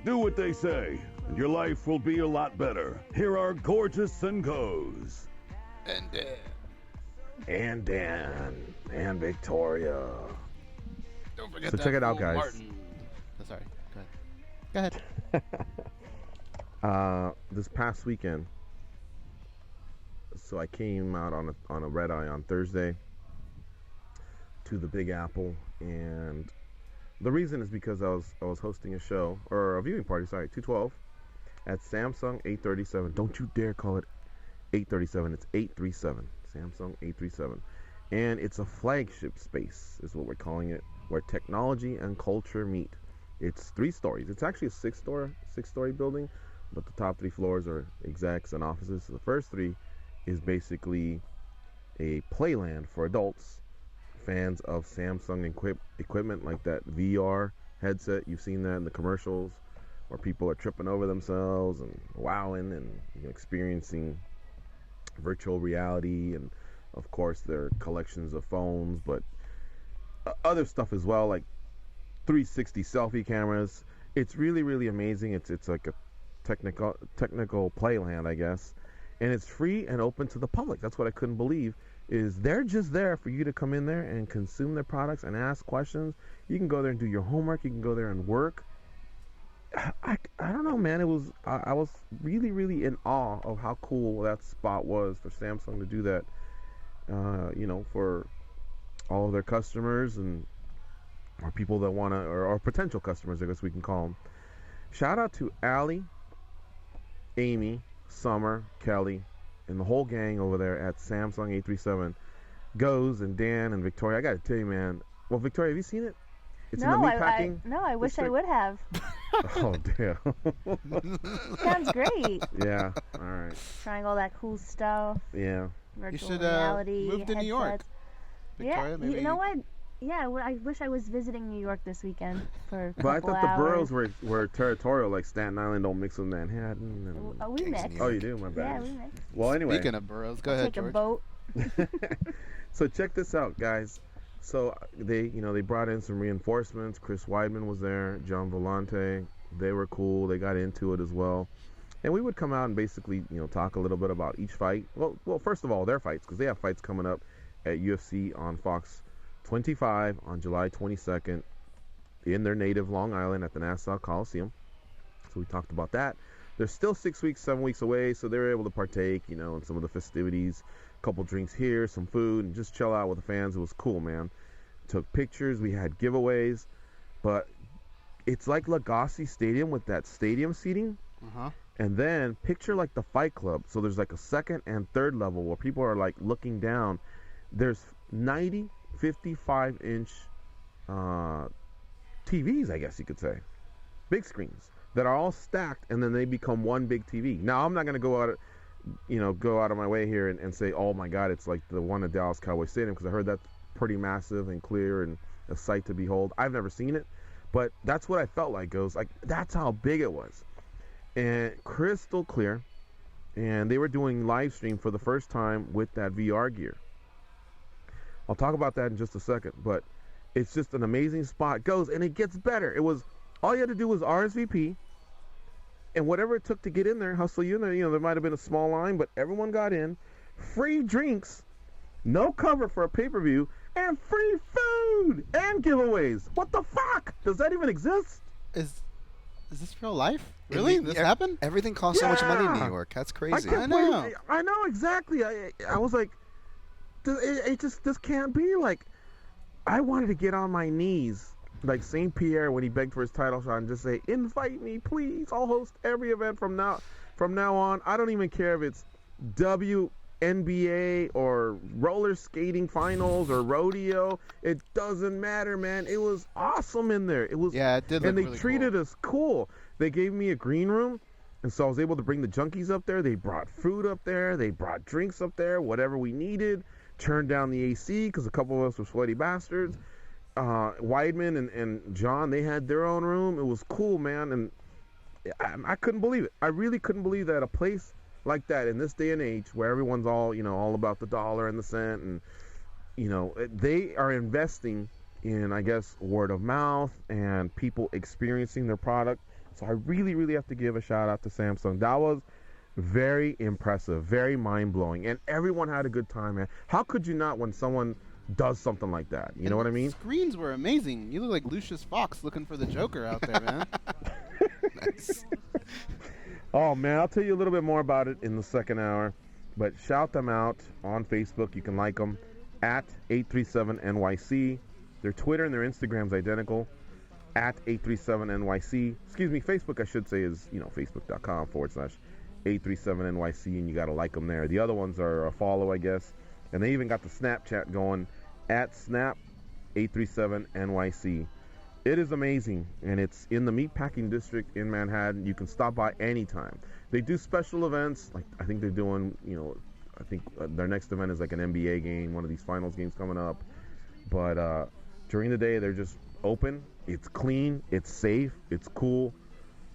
Do what they say, and your life will be a lot better. Here are Gorgeous and Goes. And Dan. And Victoria. Don't forget So that check it out, fool guys. Martin. Oh, sorry. Go ahead. This past weekend, so I came out on a red eye on Thursday to the Big Apple, and the reason is because I was hosting a show, or a viewing party, 212, at Samsung 837. Don't you dare call it 837. It's 837. Samsung 837. And it's a flagship space, is what we're calling it, where technology and culture meet. It's 3 stories. It's actually a six-story building, but the top 3 floors are execs and offices. So the first 3 is basically a playland for adults, fans of Samsung equipment like that VR headset. You've seen that in the commercials, where people are tripping over themselves and wowing and experiencing virtual reality, and of course there are collections of phones, but other stuff as well, like 360 selfie cameras. It's really, really amazing. It's like a technical playland, I guess. and it's free and open to the public. That's what I couldn't believe, is they're just there for you to come in there and consume their products and ask questions. You can go there and do your homework. You can go there and work. I don't know, man. I was really, really in awe of how cool that spot was for Samsung to do that, for all of their customers and or people that want to, or potential customers, I guess we can call them. Shout out to Allie, Amy, Summer, Kelly, and the whole gang over there at Samsung 837. Goes and Dan and Victoria. I got to tell you, man. Well, Victoria, have you seen it? It's in the meatpacking. I wish I would have. Oh, damn. Sounds great. Yeah, all right. Trying all that cool stuff. Yeah. Virtual you should reality, move to New York. Victoria, yeah, maybe. You know what? Yeah, I wish I was visiting New York this weekend for a couple But I thought hours. the boroughs were territorial, like Staten Island don't mix with Manhattan. And We mix. Oh, you do? My bad. Yeah, we mix. Well, anyway. Speaking of boroughs, go ahead, Take George. a boat. So check this out, guys. So they brought in some reinforcements. Chris Weidman was there, John Volante. They were cool. They got into it as well. And we would come out and basically, talk a little bit about each fight. Well, first of all, their fights, because they have fights coming up at UFC on Fox 25 on July 22nd in their native Long Island at the Nassau Coliseum. So we talked about that. They're still 7 weeks away, so they were able to partake, in some of the festivities. A couple drinks here, some food, and just chill out with the fans. It was cool, man. Took pictures. We had giveaways. But it's like Lagasse Stadium with that stadium seating. Uh-huh. And then picture like the Fight Club. So there's like a second and third level where people are like looking down. There's 90 55-inch TVs, I guess you could say. Big screens that are all stacked, and then they become one big TV. Now, I'm not going to go out of my way here and say, oh my God, it's like the one at Dallas Cowboy Stadium, because I heard that's pretty massive and clear and a sight to behold. I've never seen it, but that's what I felt like. Goes like, that's how big it was, and crystal clear. And they were doing live stream for the first time with that VR gear. I'll talk about that in just a second, but it's just an amazing spot. Goes, and it gets better. It was, all you had to do was RSVP, and whatever it took to get in there, hustle you in there. There might have been a small line, but everyone got in. Free drinks, no cover for a pay-per-view, and free food and giveaways. What the fuck? Does that even exist? Is this real life? Really? This happened? Everything costs so much money in New York. That's crazy. I know exactly. I was like, this can't be. Like, I wanted to get on my knees like St. Pierre when he begged for his title shot and just say, invite me, please. I'll host every event from now on. I don't even care if it's WNBA or roller skating finals or rodeo. It doesn't matter, man. It was awesome in there. It was, yeah, it did look and they really treated us cool. They gave me a green room, and so I was able to bring the junkies up there. They brought food up there. They brought drinks up there, whatever we needed. Turned down the AC because a couple of us were sweaty bastards. Weidman and John, they had their own room. It was cool, man, and I couldn't believe it. I really couldn't believe that a place like that in this day and age where everyone's all about the dollar and the cent, and they are investing in, I guess, word of mouth and people experiencing their product. So I really, really have to give a shout out to Samsung. That was very impressive, very mind-blowing, and everyone had a good time, man. How could you not when someone does something like that? You know what I mean? Screens were amazing. You look like Lucius Fox looking for the Joker out there, man. Nice. Oh, man, I'll tell you a little bit more about it in the second hour, but shout them out on Facebook. You can like them at 837NYC. Their Twitter and their Instagram's identical, at 837NYC. Excuse me, Facebook, I should say, is, facebook.com/837NYC, and you got to like them there. The other ones are a follow, I guess, and they even got the Snapchat going at Snap837NYC. It is amazing, and it's in the Meatpacking District in Manhattan. You can stop by anytime. They do special events, like I think they're doing, I think their next event is like an NBA game, one of these finals games coming up. But during the day, they're just open. It's clean, it's safe, it's cool.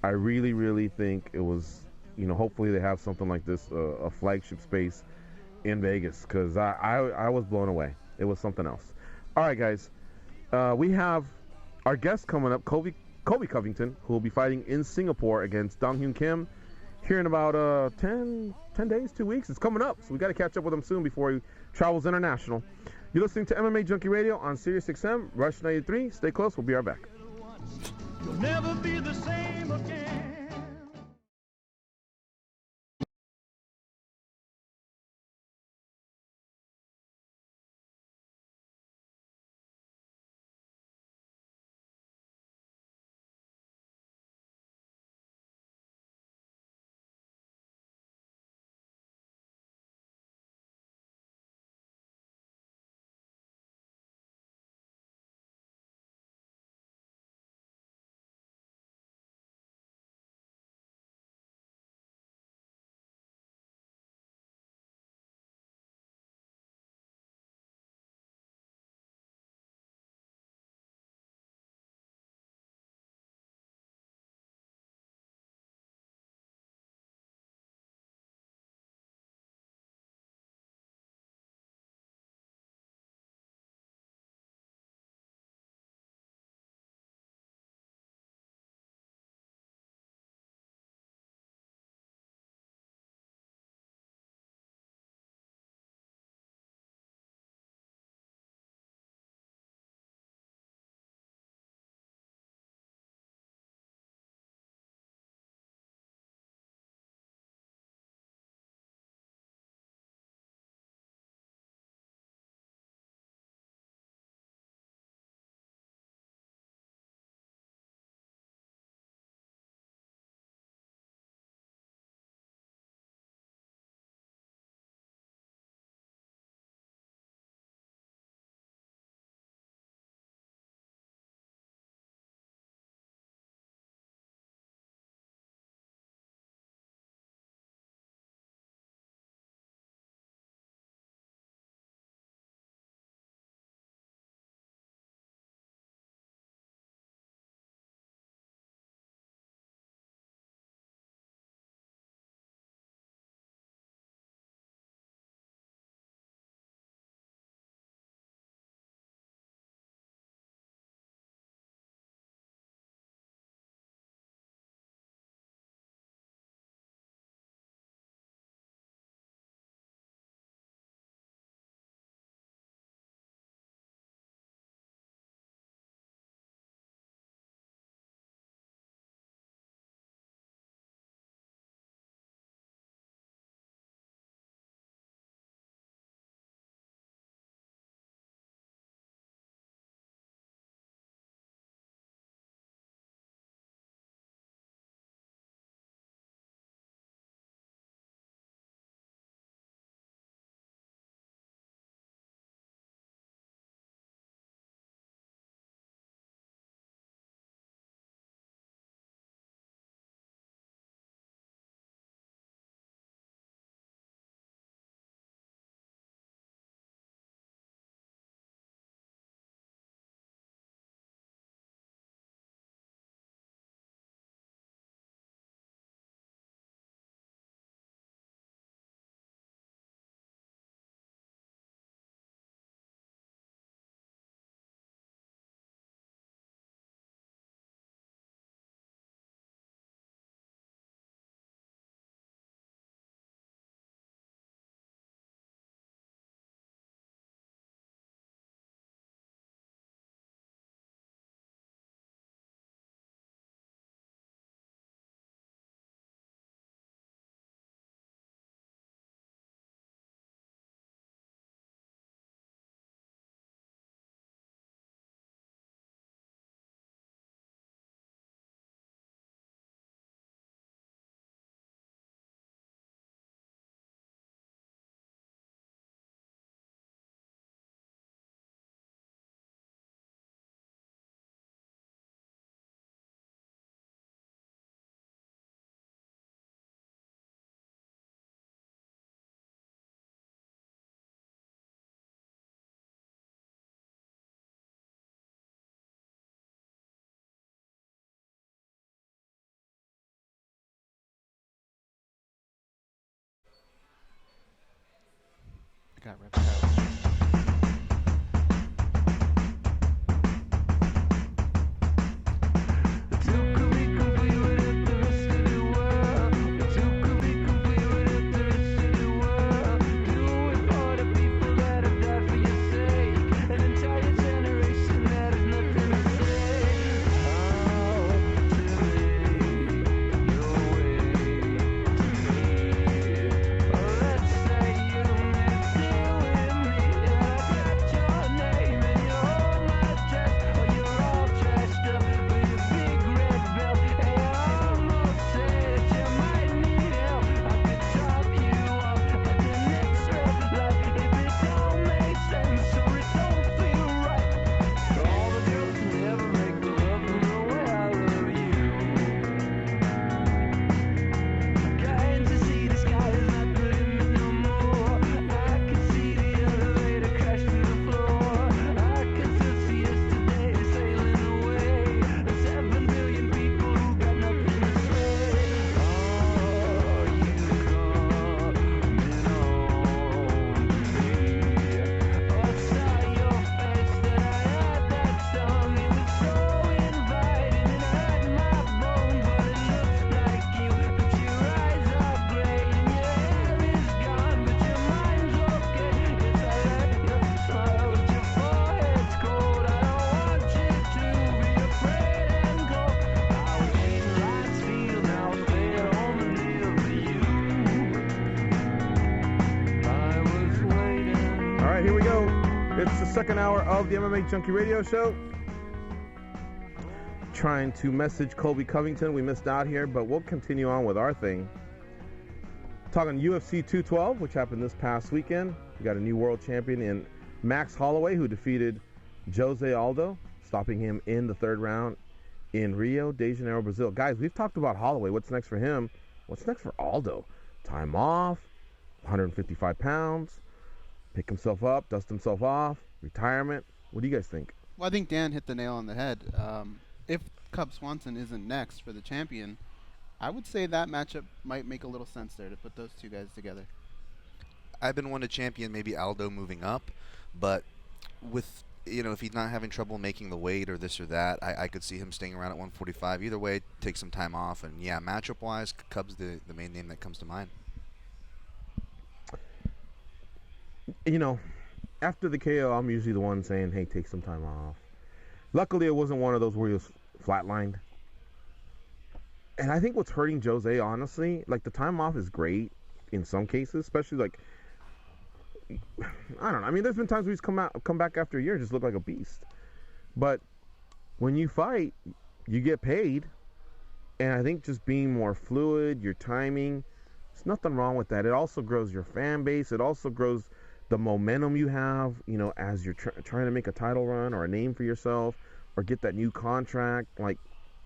I really, really think it was, hopefully they have something like this, a flagship space in Vegas, because I was blown away. It was something else. All right, guys. We have our guest coming up, Colby Covington, who will be fighting in Singapore against Dong Hyun Kim. here in about 10 days, 2 weeks. It's coming up, so we got to catch up with him soon before he travels international. You're listening to MMA Junkie Radio on Sirius XM, Rush 93. Stay close. We'll be right back. You'll never be the same again. got ripped out. Too complete with it, the rest of the world. Too Second hour of the MMA Junkie Radio Show. Trying to message Colby Covington. We missed out here, but we'll continue on with our thing. Talking UFC 212, which happened this past weekend. We got a new world champion in Max Holloway, who defeated Jose Aldo, stopping him in the third round in Rio de Janeiro, Brazil. Guys, we've talked about Holloway. What's next for him? What's next for Aldo? Time off, 155 pounds, pick himself up, dust himself off, retirement. What do you guys think? Well, I think Dan hit the nail on the head. If Cub Swanson isn't next for the champion, I would say that matchup might make a little sense there to put those two guys together. I've been one to champion maybe Aldo moving up, but with, if he's not having trouble making the weight or this or that, I could see him staying around at 145. Either way, take some time off. And, yeah, matchup-wise, Cub's the main name that comes to mind. After the KO, I'm usually the one saying, hey, take some time off. Luckily, it wasn't one of those where he was flatlined. And I think what's hurting Jose, honestly, the time off is great in some cases, especially, I don't know. I mean, there's been times where he's come back after a year and just look like a beast. But when you fight, you get paid. And I think just being more fluid, your timing, there's nothing wrong with that. It also grows your fan base. It also grows the momentum you have, as you're trying to make a title run or a name for yourself or get that new contract.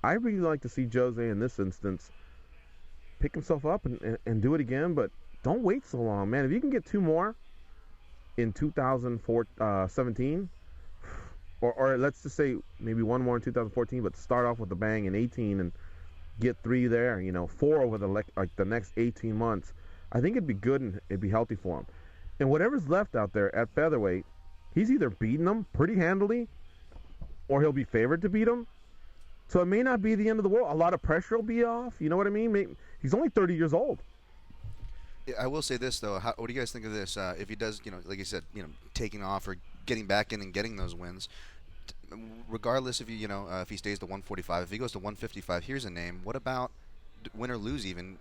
I really like to see Jose in this instance pick himself up and do it again, but don't wait so long, man. If you can get two more in 2017, or let's just say maybe one more in 2014, but start off with a bang in 18 and get 3 there, 4 over the next 18 months, I think it'd be good and it'd be healthy for him. And whatever's left out there at featherweight, he's either beating them pretty handily or he'll be favored to beat them. So it may not be the end of the world. A lot of pressure will be off. You know what I mean? He's only 30 years old. Yeah, I will say this, though. What do you guys think of this? If he does, like you said, taking off or getting back in and getting those wins, regardless if if he stays to 145, if he goes to 155, here's a name. What about win or lose even?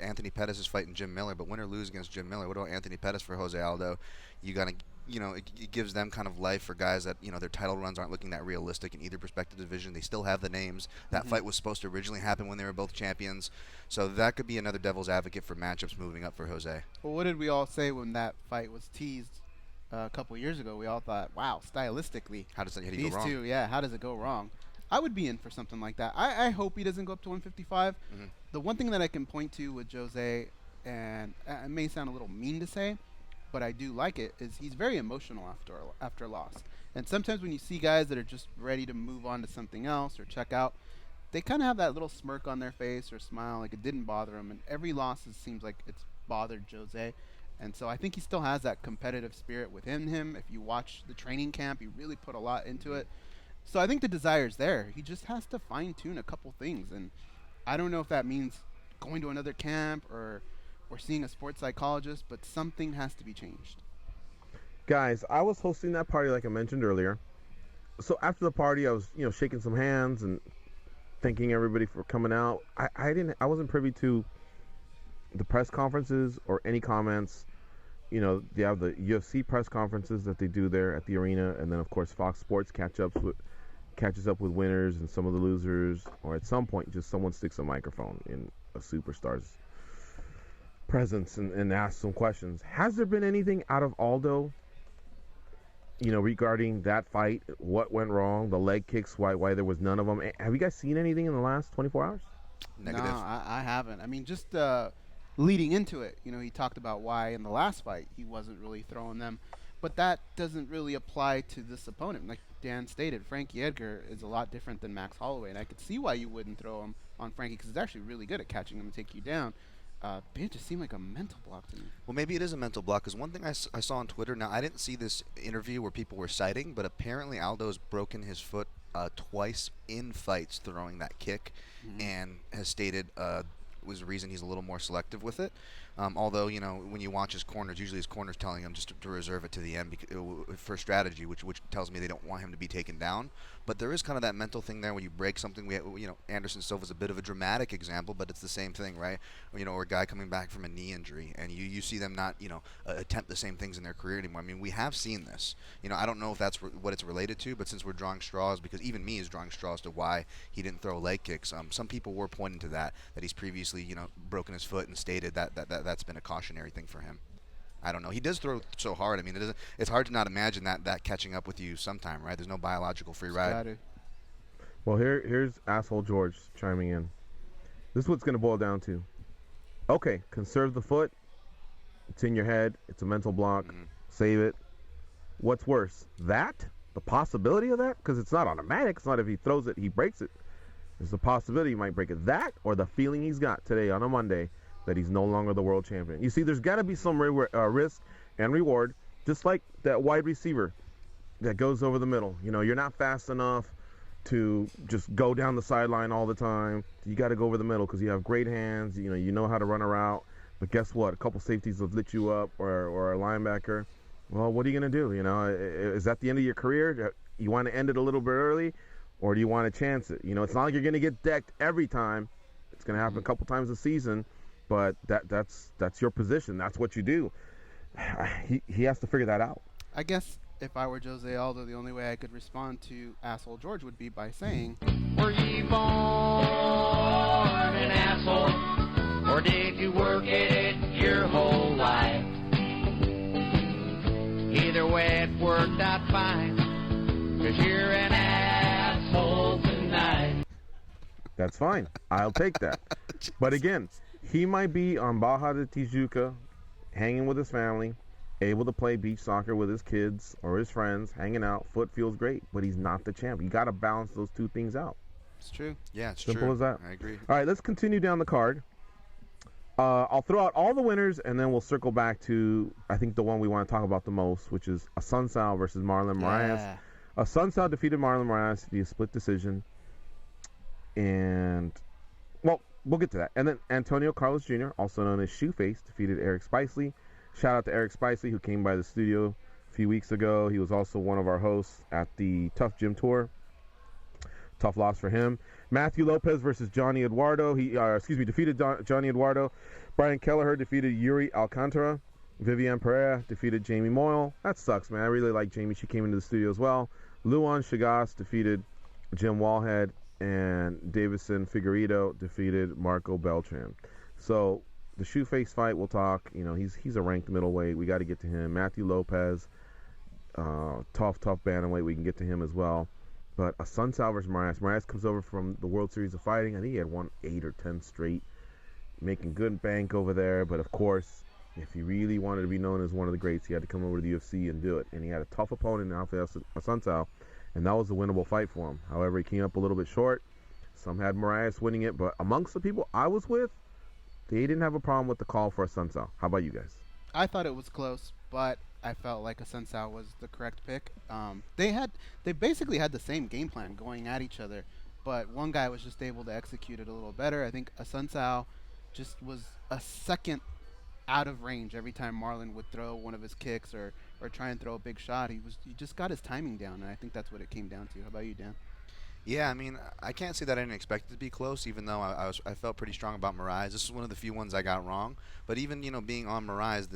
Anthony Pettis is fighting Jim Miller, but win or lose against Jim Miller. What about Anthony Pettis for Jose Aldo? You gotta, it gives them kind of life for guys that their title runs aren't looking that realistic in either respective division. They still have the names. That fight was supposed to originally happen when they were both champions, so that could be another devil's advocate for matchups moving up for Jose. Well, what did we all say when that fight was teased a couple years ago? We all thought, wow, stylistically, how do you these go wrong? two, how does it go wrong? I would be in for something like that. I hope he doesn't go up to 155. The one thing that I can point to with Jose, and it may sound a little mean to say, but I do like it, is he's very emotional after a loss. And sometimes when you see guys that are just ready to move on to something else or check out, they kind of have that little smirk on their face or smile like it didn't bother them. And every loss seems like it's bothered Jose. And so I think he still has that competitive spirit within him. If you watch the training camp, he really put a lot into it. So I think the desire's there. He just has to fine-tune a couple things. And I don't know if that means going to another camp or seeing a sports psychologist, but something has to be changed. Guys, I was hosting that party like I mentioned earlier. So after the party, I was, shaking some hands and thanking everybody for coming out. I wasn't privy to the press conferences or any comments. They have the UFC press conferences that they do there at the arena, and then of course Fox Sports catches up with winners and some of the losers, or at some point just someone sticks a microphone in a superstar's presence and asks some questions. Has there been anything out of Aldo, regarding that fight? What went wrong? The leg kicks, why there was none of them? Have you guys seen anything in the last 24 hours? Negative. No, I haven't. I mean, just leading into it, he talked about why in the last fight he wasn't really throwing them. But that doesn't really apply to this opponent. Like Dan stated, Frankie Edgar is a lot different than Max Holloway, and I could see why you wouldn't throw him on Frankie because he's actually really good at catching him and take you down. But it just seemed like a mental block to me. Well, maybe it is a mental block, because one thing I saw on Twitter, now I didn't see this interview where people were citing, but apparently Aldo's broken his foot twice in fights throwing that kick, and has stated was the reason he's a little more selective with it. Although, when you watch his corners, usually his corner's telling him just to reserve it to the end for strategy, which tells me they don't want him to be taken down. But there is kind of that mental thing there when you break something. Anderson Silva's a bit of a dramatic example, but it's the same thing, right? Or a guy coming back from a knee injury, and you see them not, attempt the same things in their career anymore. I mean, we have seen this. I don't know if that's what it's related to, but since we're drawing straws, because even me is drawing straws to why he didn't throw leg kicks. Some people were pointing to that he's previously, broken his foot and stated that's been a cautionary thing for him. I don't know. He does throw so hard. I mean, it's hard to not imagine that catching up with you sometime, right? There's no biological free ride. Well, here's asshole George chiming in. This is what's going to boil down to. Okay, conserve the foot. It's in your head. It's a mental block. Mm-hmm. Save it. What's worse? The possibility of that? Because it's not automatic. It's not if he throws it, he breaks it. There's the possibility he might break it. That or the feeling he's got today on a Monday that he's no longer the world champion. You see, there's got to be some risk and reward, just like that wide receiver that goes over the middle. You're not fast enough to just go down the sideline all the time. You got to go over the middle because you have great hands. You know how to run a route. But guess what? A couple safeties have lit you up, or a linebacker. Well, what are you going to do? Is that the end of your career? You want to end it a little bit early, or do you want to chance it? It's not like you're going to get decked every time. It's going to happen a couple times a season. But that's your position. That's what you do. He has to figure that out. I guess if I were Jose Aldo, the only way I could respond to asshole George would be by saying, Were you born an asshole, or did you work at it your whole life? Either way, it worked out fine, 'cause you're an asshole tonight. That's fine. I'll take that. But again, he might be on Baja de Tijuca, hanging with his family, able to play beach soccer with his kids or his friends, hanging out. Foot feels great, but he's not the champ. You got to balance those two things out. It's true. Yeah, it's Simple true. as that. I agree. All right, let's continue down the card. I'll throw out all the winners, and then we'll circle back to, I think, the one we want to talk about the most, which is Assunção versus Marlon Moraes. Yeah. Assunção defeated Marlon Moraes via split decision. And, well, we'll get to that. And then Antonio Carlos Jr., also known as Shoeface, defeated Eric Spicely. Shout out to Eric Spicely, who came by the studio a few weeks ago. He was also one of our hosts at the Tough Gym Tour. Tough loss for him. Matthew Lopez versus Johnny Eduardo. He defeated Johnny Eduardo. Brian Kelleher defeated Yuri Alcantara. Vivian Pereira defeated Jamie Moyle. That sucks, man. I really like Jamie. She came into the studio as well. Luan Chagas defeated Jim Wallhead. And Davison Figueiredo defeated Marco Beltran. So the Shoeface fight, we'll talk. He's a ranked middleweight. We got to get to him. Matthew Lopez, tough bantamweight. We can get to him as well. But Assunção versus Moraes. Moraes comes over from the World Series of Fighting. I think he had won 8 or 10 straight, making good bank over there. But of course, if he really wanted to be known as one of the greats, he had to come over to the UFC and do it. And he had a tough opponent in Alfredo Assunção. And that was a winnable fight for him. However, he came up a little bit short. Some had Moraes winning it, but amongst the people I was with, they didn't have a problem with the call for Assunção. How about you guys? I thought it was close, but I felt like Assunção was the correct pick. They basically had the same game plan going at each other, but one guy was just able to execute it a little better. I think Assunção just was a second out of range every time Marlon would throw one of his kicks or try and throw a big shot. He just got his timing down, and I think that's what it came down to. How about you, Dan? Yeah, I mean, I can't say that I didn't expect it to be close, even though I felt pretty strong about Moraes. This is one of the few ones I got wrong. But even, being on Moraes,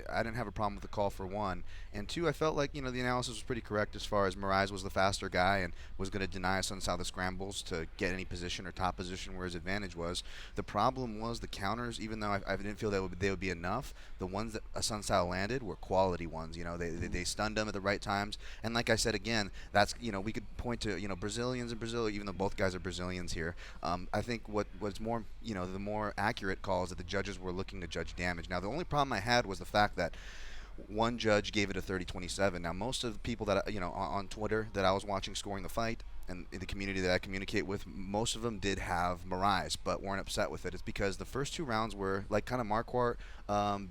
I didn't have a problem with the call for one. And two, I felt like, the analysis was pretty correct as far as Moraes was the faster guy and was going to deny Assunção the scrambles to get any position or top position where his advantage was. The problem was the counters, even though I didn't feel they would be enough, the ones that Assunção landed were quality ones. They stunned him at the right times. And like I said again, that's, we could point to, Brazilians in Brazil, even though both guys are Brazilians here. I think what's more, the more accurate call is that the judges were looking to judge damage. Now, the only problem I had was the fact that one judge gave it a 30-27. Now, most of the people that, on Twitter that I was watching scoring the fight, and in the community that I communicate with, most of them did have Moraes, but weren't upset with it. It's because the first 2 rounds were like kind of Marquardt,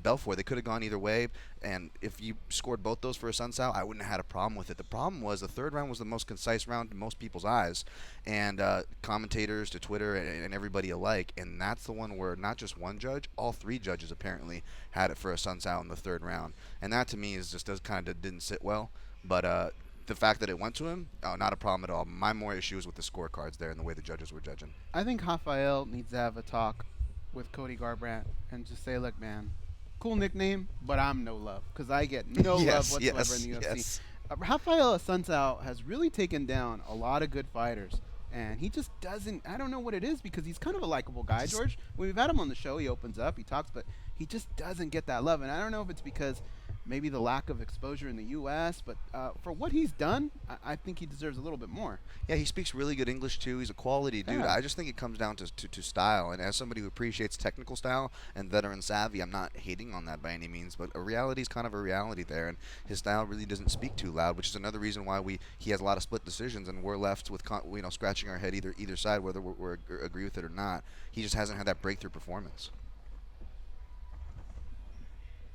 Belfort. They could have gone either way, and if you scored both those for a Sun Sao, I wouldn't have had a problem with it. The problem was the 3rd round was the most concise round in most people's eyes, and commentators to Twitter and everybody alike, and that's the one where not just one judge, all 3 judges apparently had it for a Sun Sao in the 3rd round, and that to me is just didn't sit well. But the fact that it went to him, not a problem at all. My more issue is with the scorecards there and the way the judges were judging. I think Rafael needs to have a talk with Cody Garbrandt and just say, look, man, cool nickname, but I'm no love because I get no love whatsoever in the UFC. Yes. Rafael Assunção has really taken down a lot of good fighters, and he just doesn't. I don't know what it is because he's kind of a likable guy, George. When we've had him on the show, he opens up, he talks, but he just doesn't get that love. And I don't know if it's because maybe the lack of exposure in the U.S., but for what he's done, I think he deserves a little bit more. Yeah, he speaks really good English, too. He's a quality dude. Yeah. I just think it comes down to style, and as somebody who appreciates technical style and veteran savvy, I'm not hating on that by any means, but a reality is kind of a reality there, and his style really doesn't speak too loud, which is another reason why he has a lot of split decisions, and we're left with scratching our head either side, whether we agree with it or not. He just hasn't had that breakthrough performance.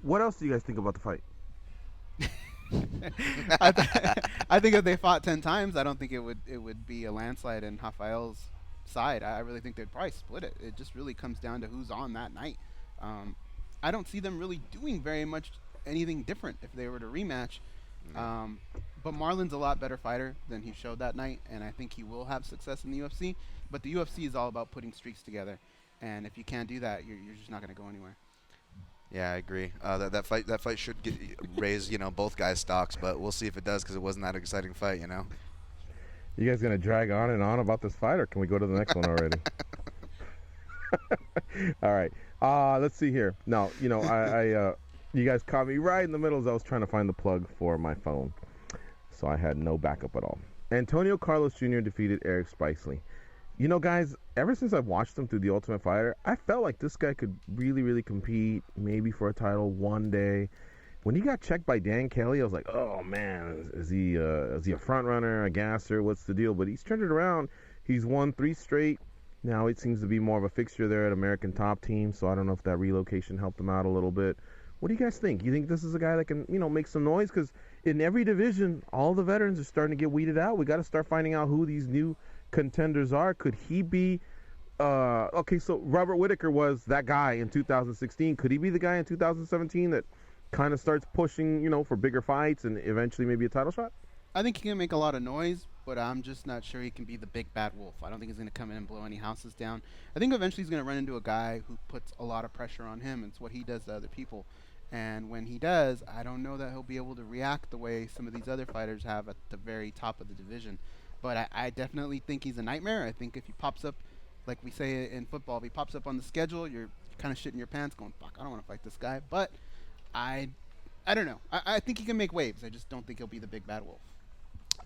What else do you guys think about the fight? I think if they fought 10 times, I don't think it would be a landslide in Rafael's side. I really think they'd probably split it. It just really comes down to who's on that night. I don't see them really doing very much anything different if they were to rematch. But Marlon's a lot better fighter than he showed that night, and I think he will have success in the UFC. But the UFC is all about putting streaks together, and if you can't do that, you're just not going to go anywhere. Yeah, I agree. That fight should raise both guys' stocks, but we'll see if it does because it wasn't that exciting fight, You guys gonna drag on and on about this fight, or can we go to the next one already? All right. Let's see here. No, I you guys caught me right in the middle as I was trying to find the plug for my phone, so I had no backup at all. Antonio Carlos Jr. defeated Eric Spicely. Guys, ever since I've watched him through The Ultimate Fighter, I felt like this guy could really, really compete, maybe for a title one day. When he got checked by Dan Kelly, I was like, oh, man, is he a front runner, a gasser? What's the deal? But he's turned it around. He's won 3 straight. Now it seems to be more of a fixture there at American Top Team, so I don't know if that relocation helped him out a little bit. What do you guys think? You think this is a guy that can, make some noise? Because in every division, all the veterans are starting to get weeded out. We got to start finding out who these new contenders are. Could he be okay, so Robert Whittaker was that guy in 2016. Could he be the guy in 2017 that kind of starts pushing, for bigger fights and eventually maybe a title shot? I think he can make a lot of noise, but I'm just not sure he can be the big bad wolf. I don't think he's going to come in and blow any houses down. I think eventually he's going to run into a guy who puts a lot of pressure on him. It's what he does to other people. And when he does, I don't know that he'll be able to react the way some of these other fighters have at the very top of the division. But I definitely think he's a nightmare. I think if he pops up, like we say in football, if he pops up on the schedule, you're kind of shitting your pants going, fuck, I don't want to fight this guy. But I don't know. I think he can make waves. I just don't think he'll be the big bad wolf.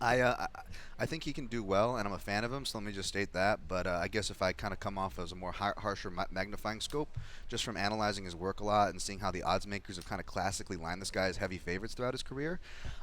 I think he can do well, and I'm a fan of him, so let me just state that. But I guess if I kind of come off as a more harsher magnifying scope, just from analyzing his work a lot and seeing how the odds makers have kind of classically lined this guy as heavy favorites throughout his career,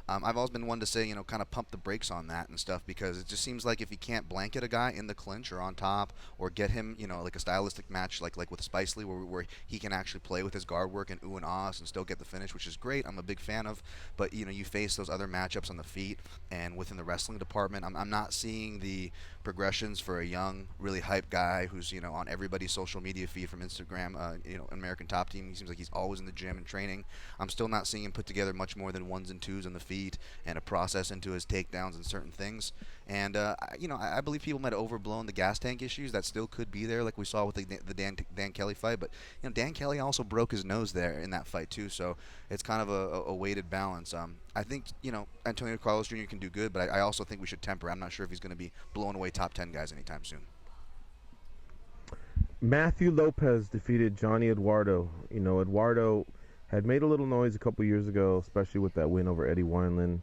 I've always been one to say, kind of pump the brakes on that and stuff, because it just seems like if he can't blanket a guy in the clinch or on top, or get him, like a stylistic match like with Spicely, where he can actually play with his guard work and ooh and ahs and still get the finish, which is great. I'm a big fan of. But you face those other matchups on the feet and within the wrestling department. I'm not seeing the progressions for a young, really hyped guy who's on everybody's social media feed from Instagram. American Top Team. He seems like he's always in the gym and training. I'm still not seeing him put together much more than 1s and 2s on the feet and a process into his takedowns and certain things. And I believe people might have overblown the gas tank issues that still could be there, like we saw with the Dan Kelly fight. But Dan Kelly also broke his nose there in that fight too, so it's kind of a weighted balance. I think Antonio Carlos Jr. can do good, but I also think we should temper. I'm not sure if he's going to be blowing away top 10 guys anytime soon. Matthew Lopez defeated Johnny Eduardo. Eduardo had made a little noise a couple years ago, especially with that win over Eddie Wineland,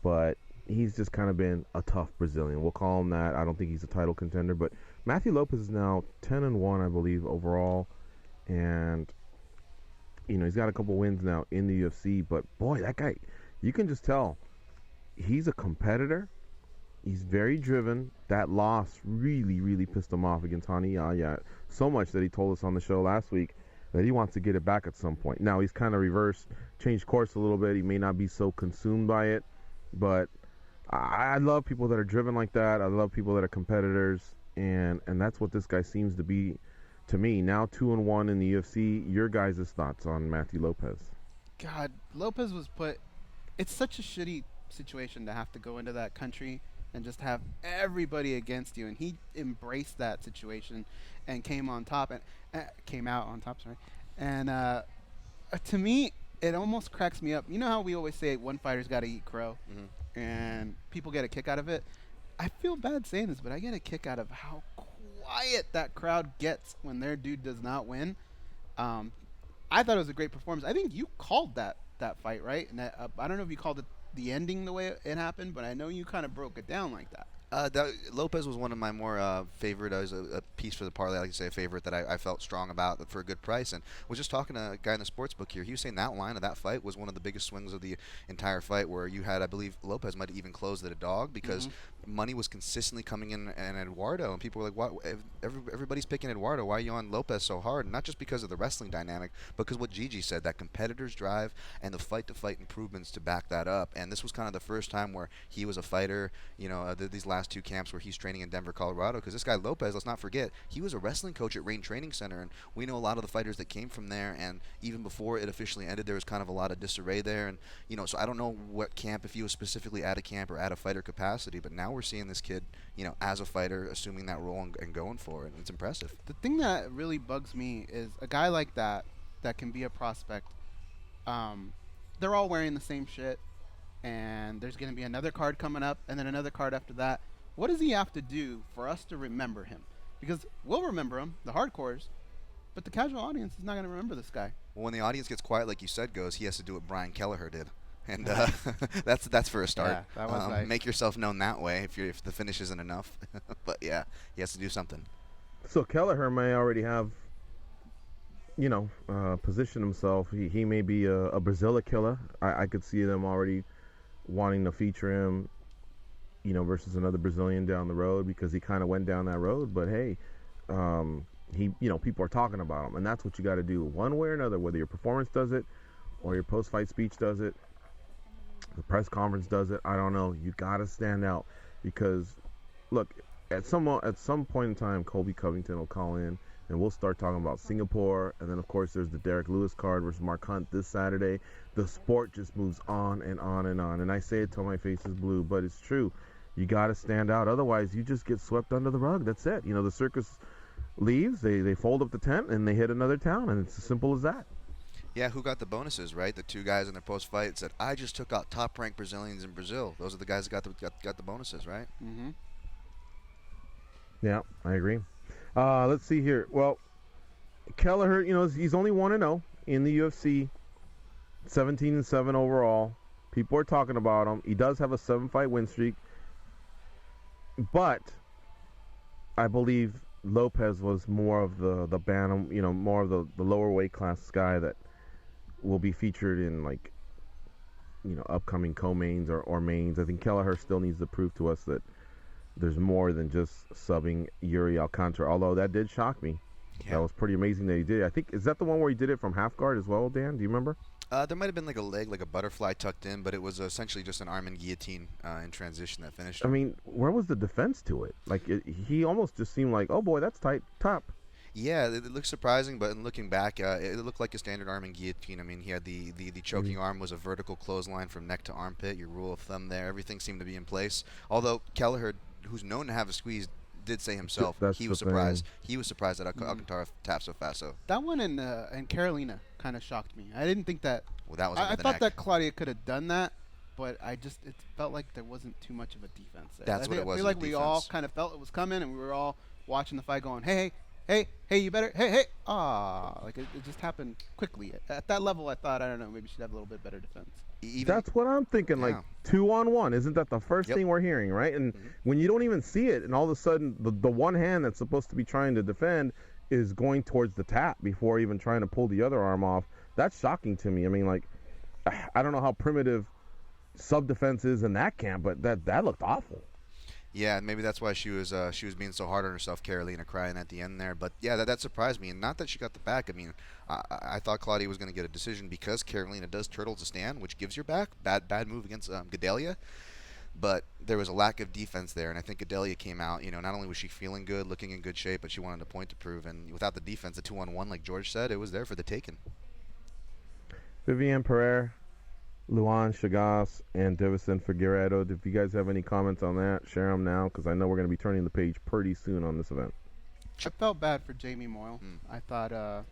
but he's just kind of been a tough Brazilian. We'll call him that. I don't think he's a title contender, but Matthew Lopez is now 10-1, I believe, overall, and he's got a couple wins now in the UFC. But boy, that guy, you can just tell he's a competitor, He's very driven. That loss really, really pissed him off against Hani Yahya. So much that he told us on the show last week that he wants to get it back at some point. Now, he's kind of reversed, changed course a little bit. He may not be so consumed by it. But I love people that are driven like that. I love people that are competitors. And that's what this guy seems to be to me. Now 2-1 in the UFC. Your guys' thoughts on Matthew Lopez? God, Lopez was put... It's such a shitty situation to have to go into that country and just have everybody against you, and he embraced that situation and came on top and came out on top. Sorry, and to me, it almost cracks me up. You know how we always say one fighter's got to eat crow, and people get a kick out of it. I feel bad saying this, but I get a kick out of how quiet that crowd gets when their dude does not win. I thought it was a great performance. I think you called that fight, right? And I don't know if you called it the ending the way it happened, but I know you kind of broke it down like that. Lopez was one of my more favorite. As a piece for the parlay, I like to say a favorite that I felt strong about for a good price. And was just talking to a guy in the sports book here. He was saying that line of that fight was one of the biggest swings of the entire fight, where you had, I believe, Lopez might have even closed at a dog because money was consistently coming in Eduardo, and people were like, "What? Everybody's picking Eduardo. Why are you on Lopez so hard?" And not just because of the wrestling dynamic, because what Gigi said, that competitors drive and the fight-to-fight improvements to back that up. And this was kind of the first time where he was a fighter. You know, these last two camps where he's training in Denver, Colorado, because this guy Lopez, let's not forget, he was a wrestling coach at Rain Training Center, and we know a lot of the fighters that came from there. And even before it officially ended, there was kind of a lot of disarray there. And so I don't know what camp, if he was specifically at a camp or at a fighter capacity, but now we're seeing this kid, as a fighter, assuming that role and going for it. And it's impressive. The thing that really bugs me is a guy like that can be a prospect. They're all wearing the same shit, and there's going to be another card coming up, and then another card after that. What does he have to do for us to remember him? Because we'll remember him, the hardcores, but the casual audience is not going to remember this guy. Well, when the audience gets quiet, like you said, he has to do what Brian Kelleher did. And that's for a start. Yeah, that was make yourself known that way if the finish isn't enough. But yeah, he has to do something. So Kelleher may already have, positioned himself. He may be a Brazilian killer. I could see them already wanting to feature him, versus another Brazilian down the road, because he kind of went down that road. But hey, people are talking about him, and that's what you got to do one way or another, whether your performance does it or your post-fight speech does it, the press conference does it. I don't know. You got to stand out, because look, at some point in time, Colby Covington will call in, and we'll start talking about Singapore, and then of course there's the Derek Lewis card versus Mark Hunt this Saturday. The sport just moves on and on and on, and I say it till my face is blue, but it's true. You got to stand out, otherwise you just get swept under the rug. That's it. The circus leaves, they fold up the tent, and they hit another town, and it's as simple as that. Yeah, who got the bonuses, right? The two guys in their post-fight said, "I just took out top-ranked Brazilians in Brazil." Those are the guys that got the bonuses, right? Mm-hmm. Yeah, I agree. Let's see here. Well, Kelleher, he's only 1-0 in the UFC, 17-7 overall. People are talking about him. He does have a 7-fight win streak, but I believe Lopez was more of the bantam, more of the lower weight class guy that will be featured in upcoming co-mains or mains. I think Kelleher still needs to prove to us that there's more than just subbing Yuri Alcantara, although that did shock me. Yeah. That was pretty amazing that he did. I think, is that the one where he did it from half guard as well, Dan? Do you remember? There might have been like a leg, like a butterfly tucked in, but it was essentially just an arm and guillotine in transition that finished him. I mean, where was the defense to it? He almost just seemed like, oh boy, that's tight, top. Yeah, it looked surprising, but in looking back, it looked like a standard arm and guillotine. I mean, he had the choking arm was a vertical clothesline from neck to armpit, your rule of thumb there. Everything seemed to be in place. Although Kelleher, who's known to have a squeeze, did say himself he was surprised. He was surprised that Alcantara tapped so fast. So that one in Carolina kind of shocked me. I didn't think that. Well, that was. I thought that Claudia could have done that, but it felt like there wasn't too much of a defense there. That's what it was. I feel like we all kind of felt it was coming, and we were all watching the fight, going, "Hey, you better, hey." Like it just happened quickly. At that level, I thought, I don't know, maybe she'd have a little bit better defense. That's what I'm thinking. Yeah. Like 2-on-1, isn't that the first thing we're hearing, right? And when you don't even see it, and all of a sudden the one hand that's supposed to be trying to defend is going towards the tap before even trying to pull the other arm off, that's shocking to me. I mean, like, I don't know how primitive sub defense is in that camp, but that looked awful. Yeah, maybe that's why she was being so hard on herself, Carolina, crying at the end there. But yeah, that surprised me, and not that she got the back. I mean, I thought Claudia was going to get a decision because Carolina does turtle to stand, which gives your back. Bad move against Gedalia, but there was a lack of defense there, and I think Gedalia came out. Not only was she feeling good, looking in good shape, but she wanted a point to prove. And without the defense, the 2-on-1, like George said, it was there for the taking. Vivian Pereira, Luan Chagas, and Davison Figueredo. If you guys have any comments on that, share them now, because I know we're going to be turning the page pretty soon on this event. I felt bad for Jamie Moyle. I thought, I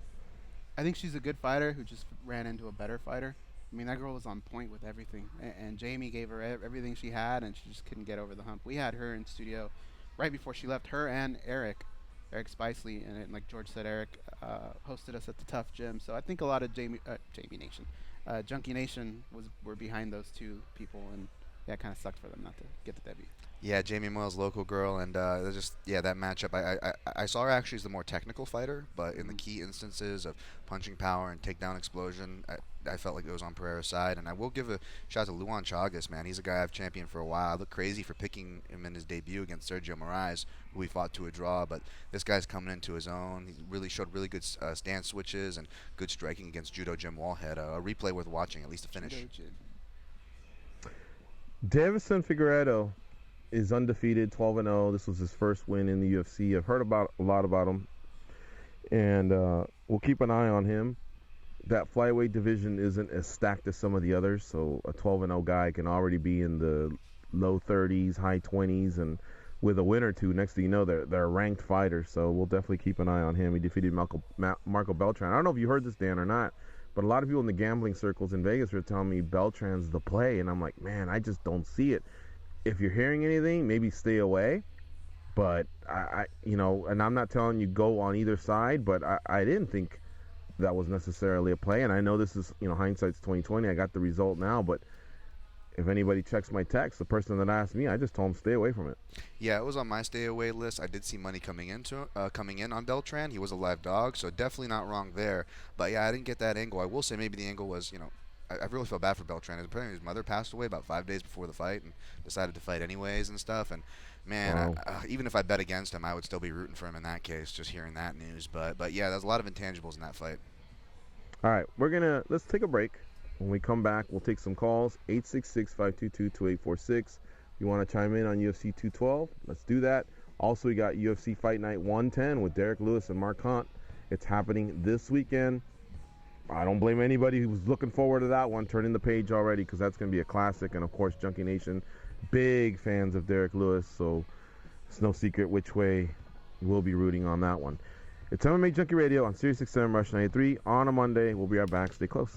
think she's a good fighter who just ran into a better fighter. I mean, that girl was on point with everything, and Jamie gave her everything she had, and she just couldn't get over the hump. We had her in studio right before she left, her and Eric Spicely, and like George said, Eric hosted us at the Tough Gym. So I think a lot of Jamie Nation, Junkie Nation were behind those two people, and yeah, it kind of sucked for them not to get the debut. Yeah, Jamie Moyle's local girl, and that matchup. I saw her actually as the more technical fighter, but in the key instances of punching power and takedown explosion, I felt like it was on Pereira's side. And I will give a shout out to Luan Chagas, man. He's a guy I've championed for a while. I look crazy for picking him in his debut against Sergio Moraes, who we fought to a draw, but this guy's coming into his own. He really showed really good stance switches and good striking against Judo Jim Wallhead. A replay worth watching, at least a finish. Davison Figueredo is undefeated, 12-0. This was his first win in the UFC. I've heard a lot about him, and we'll keep an eye on him. That flyweight division isn't as stacked as some of the others, so a 12-0 guy can already be in the low 30s, high 20s, and with a win or two, next thing you know, they're ranked fighters. So we'll definitely keep an eye on him. He defeated Marco Beltran. I don't know if you heard this, Dan, or not, but a lot of people in the gambling circles in Vegas were telling me Beltran's the play, and I'm like, man, I just don't see it. If you're hearing anything, maybe stay away. But and I'm not telling you go on either side, but I didn't think that was necessarily a play. And I know this is, hindsight's 2020. I got the result now, but if anybody checks my text, the person that asked me, I just told him stay away from it. Yeah, it was on my stay away list. I did see money coming in on Beltran. He was a live dog, so definitely not wrong there. But yeah, I didn't get that angle. I will say maybe the angle was, I really felt bad for Beltran. His mother passed away about 5 days before the fight and decided to fight anyways and stuff. And man, Wow. even if I bet against him, I would still be rooting for him in that case, just hearing that news. But yeah, there's a lot of intangibles in that fight. All right, let's take a break. When we come back, we'll take some calls, 866-522-2846. If you want to chime in on UFC 212, let's do that. Also, we got UFC Fight Night 110 with Derek Lewis and Mark Hunt. It's happening this weekend. I don't blame anybody who was looking forward to that one. Turning the page already, because that's going to be a classic. And, of course, Junkie Nation, big fans of Derek Lewis, so it's no secret which way we'll be rooting on that one. It's MMA Junkie Radio on Sirius XM Rush 93 on a Monday. We'll be right back. Stay close.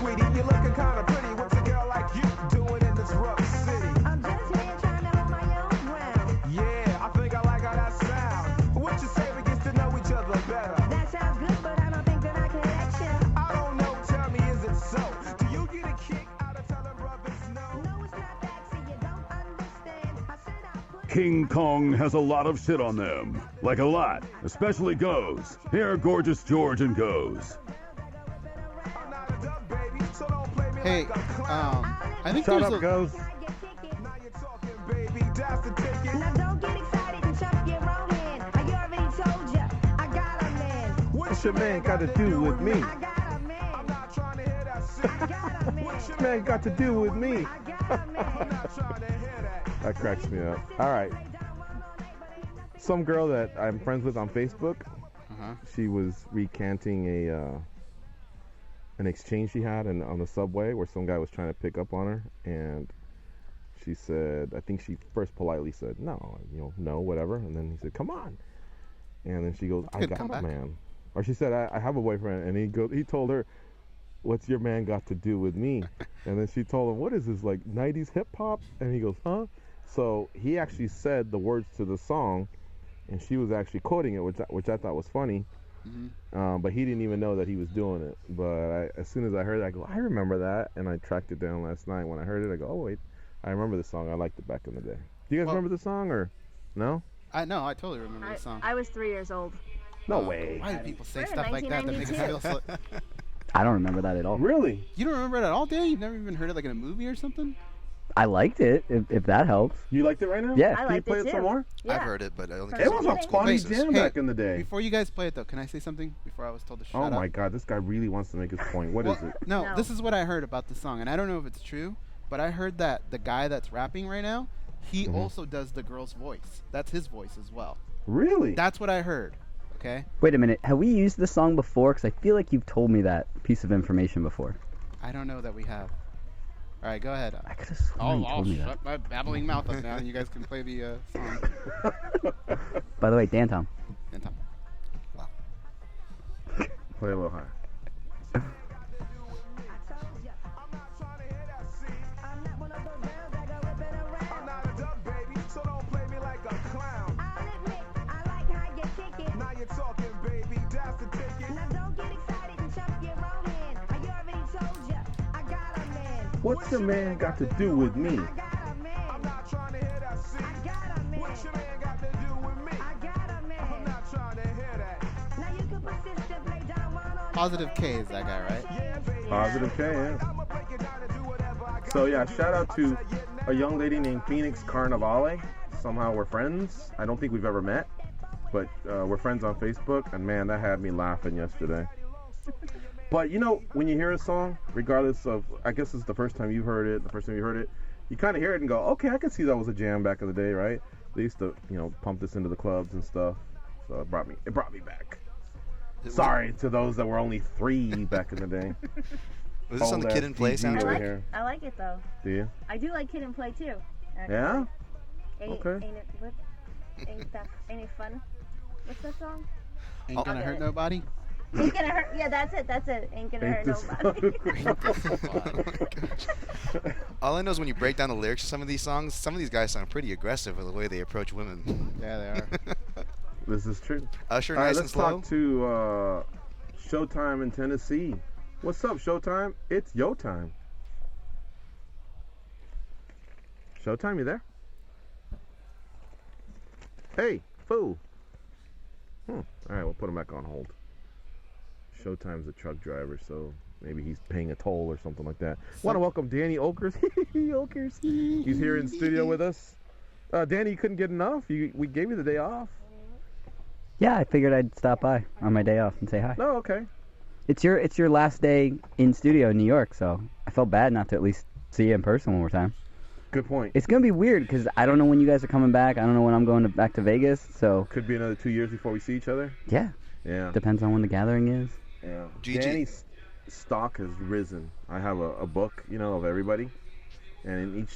sweetie, you're looking kind of pretty. What's a girl like you doing in this rough city? I'm just a man trying to hold my own ground. Yeah, I think I like how that sounds. What you say we get to know each other better? That sounds good, but I don't think that I can let you. I don't know, tell me, is it so? Do you get a kick out of telling brothers no? No, it's not that, see, you don't understand. I said I put King Kong has a lot of shit on them. Like a lot, especially Goes. Here, Gorgeous George and Goes. I'm not a duck, baby, so don't play me Hey, like a clown. I think Shut there's up, Goes. Now you're talking, baby, that's the ticket. Now don't get excited and chuck your own hand. I already told ya, I got a man. What's your man got to do with me? I got a man. I'm not trying to hear that shit. I got a man. What's your Man got to do with me. I got a man. I'm not trying to hear that. That cracks me up. All right. Some girl that I'm friends with on Facebook, she was recanting an exchange she had on the subway where some guy was trying to pick up on her, and she said, I think she first politely said, no, no, whatever, and then he said, come on, and then she goes, I got a man, or she said, I have a boyfriend, and he told her, what's your man got to do with me? And then she told him, what is this, like 90s hip hop? And he goes, huh? So he actually said the words to the song, and she was actually quoting it, which I thought was funny. But he didn't even know that he was doing it. But as soon as I heard it, I go, I remember that, and I tracked it down last night. When I heard it, I go, oh wait, I remember the song. I liked it back in the day. Do you guys remember the song, or no? I totally remember the song. I was 3 years old. No way. Why do people say We're in stuff like that that make us feel 1992. I don't remember that at all. Really? You don't remember it at all, Dan? You've never even heard it like in a movie or something? I liked it, if that helps. You liked it right now? Yeah. Can you play it some more? I've heard it, but I don't think It was a funny jam back in the day. Before you guys play it, though, can I say something before I was told to shut Oh up? my God, this guy really wants to make his point. What is it? No, this is what I heard about the song, and I don't know if it's true, but I heard that the guy that's rapping right now, he also does the girl's voice. That's his voice as well. Really? That's what I heard. Okay. Wait a minute. Have we used this song before? Because I feel like you've told me that piece of information before. I don't know that we have. All right, go ahead. I could have sworn you I'll told me shut my babbling mouth up now, and you guys can play the song. that. By the way, Dan Tom. Dan Tom. Wow. Play a little higher. I'm not a duck, baby, so don't play me like a clown. I'll admit, I like how you kick it. Now you're talking, baby, that's the ticket. Now don't get excited and chuck your own hand. I already told ya, I got a man. What's your man got to do with me? I got a man. I'm not trying to hear that shit. I got a man. What's your man got to do with me? I got a man. I'm not trying to hear that. Now you can persist to play down one on Positive K is that guy, right? Yeah, baby. Positive K, yeah. I'ma break it down and do whatever I got. So yeah, shout out to a young lady named Phoenix Carnivale. Somehow we're friends. I don't think we've ever met, but we're friends on Facebook, and man, that had me laughing yesterday. But you know, when you hear a song, regardless of, I guess it's the first time you heard it, you kind of hear it and go, okay, I can see that was a jam back in the day, right? They used to, pump this into the clubs and stuff. So it brought me back. Sorry to those that were only 3 back in the day. Was this on the Kid and Play soundtrack? I like it though. Do you? I do like Kid and Play too. Actually. Yeah? Ain't, Okay. Ain't it fun? What's that song? Ain't gonna hurt nobody. Ain't gonna hurt. Yeah, that's it. Ain't gonna hurt nobody. All I know is when you break down the lyrics of some of these songs, some of these guys sound pretty aggressive with the way they approach women. Yeah, they are. This is true. Usher, All right, nice and let's slow. talk to Showtime in Tennessee. What's up, Showtime? It's yo time. Showtime, you there? Hey, fool. All right, we'll put him back on hold. Showtime's a truck driver, so maybe he's paying a toll or something like that. Want to welcome Danny Okers. Okers. He's here in studio with us. Danny, you couldn't get enough? We gave you the day off. Yeah, I figured I'd stop by on my day off and say hi. Oh, okay. It's your last day in studio in New York, so I felt bad not to at least see you in person one more time. Good point. It's gonna be weird because I don't know when you guys are coming back. I don't know when I'm going back to Vegas. So could be another 2 years before we see each other. Yeah. Yeah. Depends on when the gathering is. Yeah. GG. Danny's stock has risen. I have a book, of everybody, and in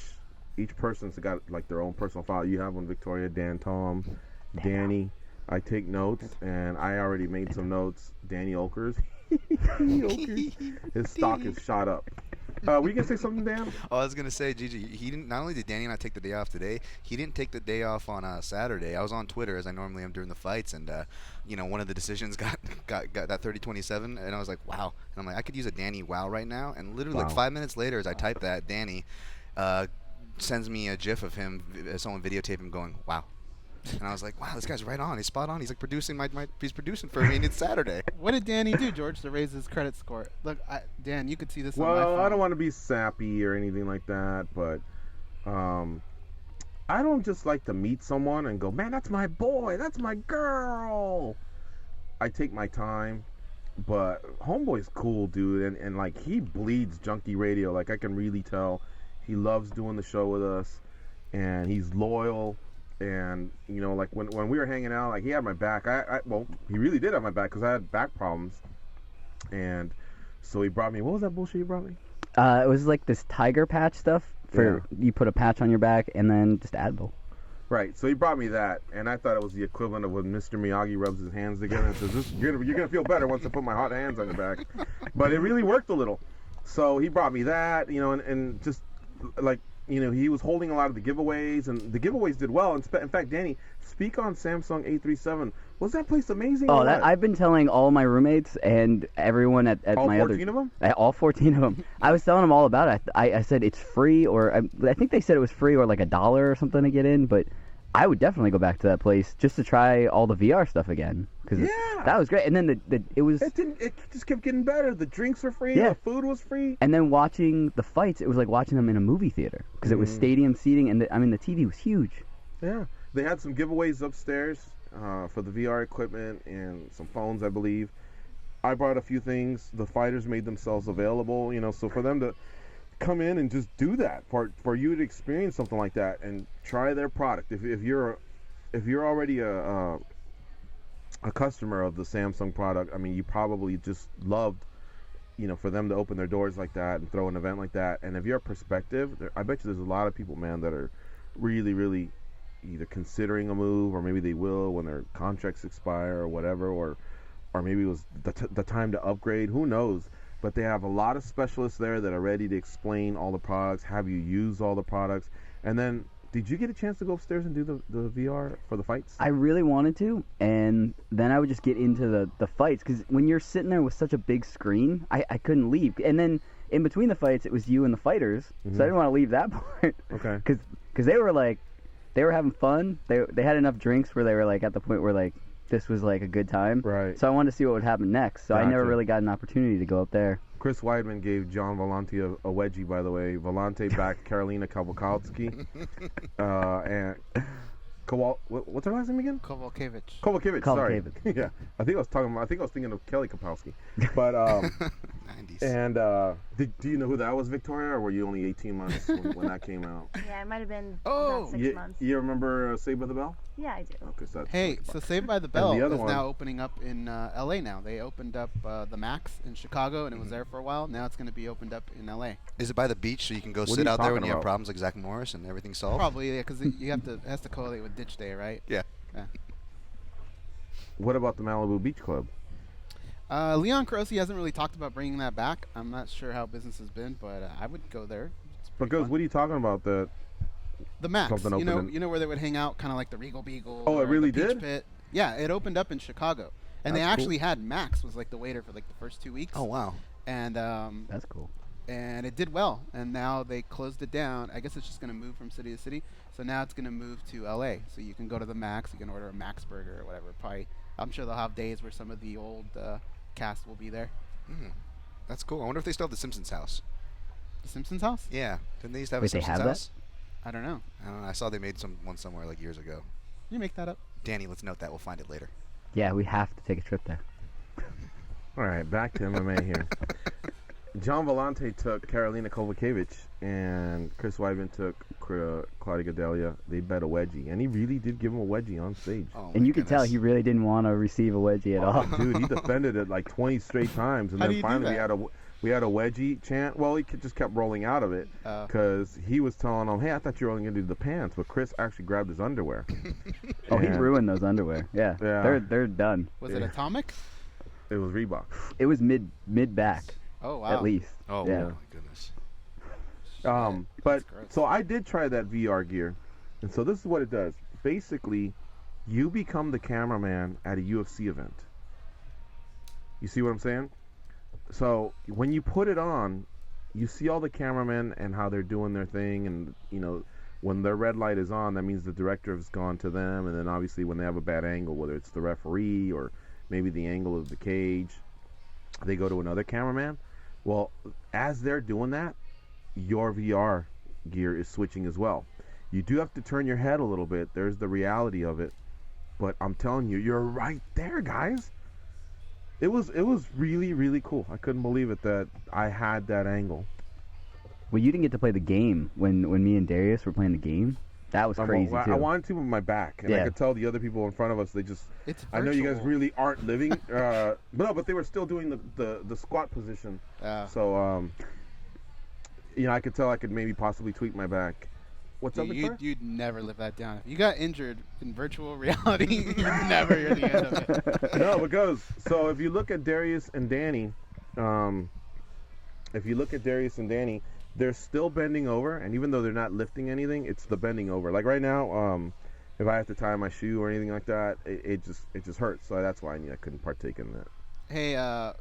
each person's got like their own personal file. You have one, Victoria, Dan, Tom, Danny. I take notes, and I already made some notes. Danny Okers. His stock is shot up. Were you gonna say something, Dan? Oh, I was gonna say, Gigi, he didn't. Not only did Danny and I take the day off today, he didn't take the day off on Saturday. I was on Twitter as I normally am during the fights, and one of the decisions got that 30-27, and I was like, wow. And I'm like, I could use a Danny wow right now. And literally like 5 minutes later, as I type that, Danny sends me a GIF of him, someone videotape him going, wow. And I was like, wow, this guy's right on. He's spot on. He's like producing he's producing for me, and it's Saturday. What did Danny do, George, to raise his credit score? Look, Dan, you could see this on my Well, phone. I don't want to be sappy or anything like that, but I don't just like to meet someone and go, man, that's my boy, that's my girl. I take my time, but Homeboy's cool, dude, and like he bleeds Junkie Radio. Like I can really tell he loves doing the show with us, and he's loyal. And like when we were hanging out, like he had my back. Well, he really did have my back because I had back problems, and so he brought me. What was that bullshit you brought me? It was like this tiger patch stuff for you put a patch on your back and then just Advil. Right. So he brought me that, and I thought it was the equivalent of when Mr. Miyagi rubs his hands together and says, "You're gonna feel better once I put my hot hands on your back." But it really worked a little. So he brought me that, and just like. He was holding a lot of the giveaways, and the giveaways did well. In fact, Danny, speak on Samsung 837. Was that place amazing? Oh, I've been telling all my roommates and everyone at all my 14 of them? All 14 of them. I was telling them all about it. I said it's free, or I think they said it was free or like $1 or something to get in, but I would definitely go back to that place just to try all the VR stuff again. Because that was great. And then it just kept getting better. The drinks were free. Yeah. The food was free. And then watching the fights, it was like watching them in a movie theater because it was stadium seating, and the TV was huge. Yeah, they had some giveaways upstairs for the VR equipment and some phones, I believe. I brought a few things. The fighters made themselves available, so for them to come in and just do that, for you to experience something like that and try their product. If you're already a customer of the Samsung product, I mean, you probably just loved, for them to open their doors like that and throw an event like that. And if you're a prospective, I bet you there's a lot of people, man, that are really, really either considering a move, or maybe they will when their contracts expire or whatever, or maybe it was the time to upgrade. Who knows? But they have a lot of specialists there that are ready to explain all the products, have you use all the products. And then, did you get a chance to go upstairs and do the VR for the fights? I really wanted to, and then I would just get into the fights, because when you're sitting there with such a big screen, I couldn't leave. And then in between the fights, it was you and the fighters, so I didn't want to leave that part. Okay. Because they were having fun. They had enough drinks where they were like at the point where like this was like a good time. Right. So I wanted to see what would happen next. So I never really got an opportunity to go up there. Chris Weidman gave John Volante a wedgie, by the way. Volante backed Karolina Kowalski. And what's her last name again? Kovalkiewicz. Sorry. Yeah. I think I was thinking of Kelly Kapowski. But 90s. And do you know who that was, Victoria, or were you only 18 months when that came out? Yeah, it might have been about 6 months. You remember Saved by the Bell? Yeah, I do. Okay, Hey, so Saved by the Bell is now opening up in L.A. now. They opened up the Max in Chicago, and it was there for a while. Now it's going to be opened up in L.A. Is it by the beach so you can go sit out there when you have problems like Zach Morris and everything's solved? Probably, yeah, because it has to correlate with Ditch Day, right? Yeah. What about the Malibu Beach Club? Leon Carosi hasn't really talked about bringing that back. I'm not sure how business has been, but I would go there. Because what are you talking about? The Max, you know where they would hang out, kind of like the Regal Beagle. Oh, it really the Peach did? Pit. Yeah, it opened up in Chicago, and they That's actually cool. had Max was like the waiter for like the first 2 weeks. Oh wow. And that's cool. And it did well, and now they closed it down. I guess it's just going to move from city to city. So now it's going to move to L.A. So you can go to the Max, you can order a Max burger or whatever. Probably, I'm sure they'll have days where some of the old cast will be there. That's cool. I wonder if they still have the Simpsons house. The Simpsons house? Yeah. Didn't they used to have Wait, a Simpsons they have house? I don't know. I saw they made one somewhere like years ago. You make that up. Danny, let's note that. We'll find it later. Yeah, we have to take a trip there. All right, back to MMA here. John Volante took Karolina Kowalkiewicz, and Chris Weidman took Claudia Gadelha. They bet a wedgie, and he really did give him a wedgie on stage. Oh, And you could tell he really didn't want to receive a wedgie at all. Dude, he defended it like 20 straight times, and How do then you do finally that? we had a wedgie chant. Well, he just kept rolling out of it because he was telling him, "Hey, I thought you were only gonna do the pants," but Chris actually grabbed his underwear. Oh, he ruined those underwear. Yeah. Yeah. They're done. Was it Atomic? It was Reebok. It was mid back. Oh wow. At least. Oh yeah. my goodness. But so I did try that VR gear, and so this is what it does. Basically, you become the cameraman at a UFC event. You see what I'm saying? So when you put it on, you see all the cameramen and how they're doing their thing, and when their red light is on, that means the director has gone to them, and then obviously when they have a bad angle, whether it's the referee or maybe the angle of the cage, they go to another cameraman. Well, as they're doing that, your VR gear is switching as well. You do have to turn your head a little bit. There's the reality of it. But I'm telling you, you're right there, guys. It was really, really cool. I couldn't believe it that I had that angle. Well, you didn't get to play the game when me and Darius were playing the game. That was crazy, too. I wanted to with my back, and I could tell the other people in front of us, I know you guys really aren't living, but they were still doing the squat position. So, I could tell I could maybe possibly tweak my back. What's up, Victoria? You'd never live that down. If you got injured in virtual reality, you're never hear the end of it. No, because, so if you look at Darius and Danny, they're still bending over, and even though they're not lifting anything, it's the bending over. Like right now, if I have to tie my shoe or anything like that, it just hurts. So that's why I couldn't partake in that. Hey,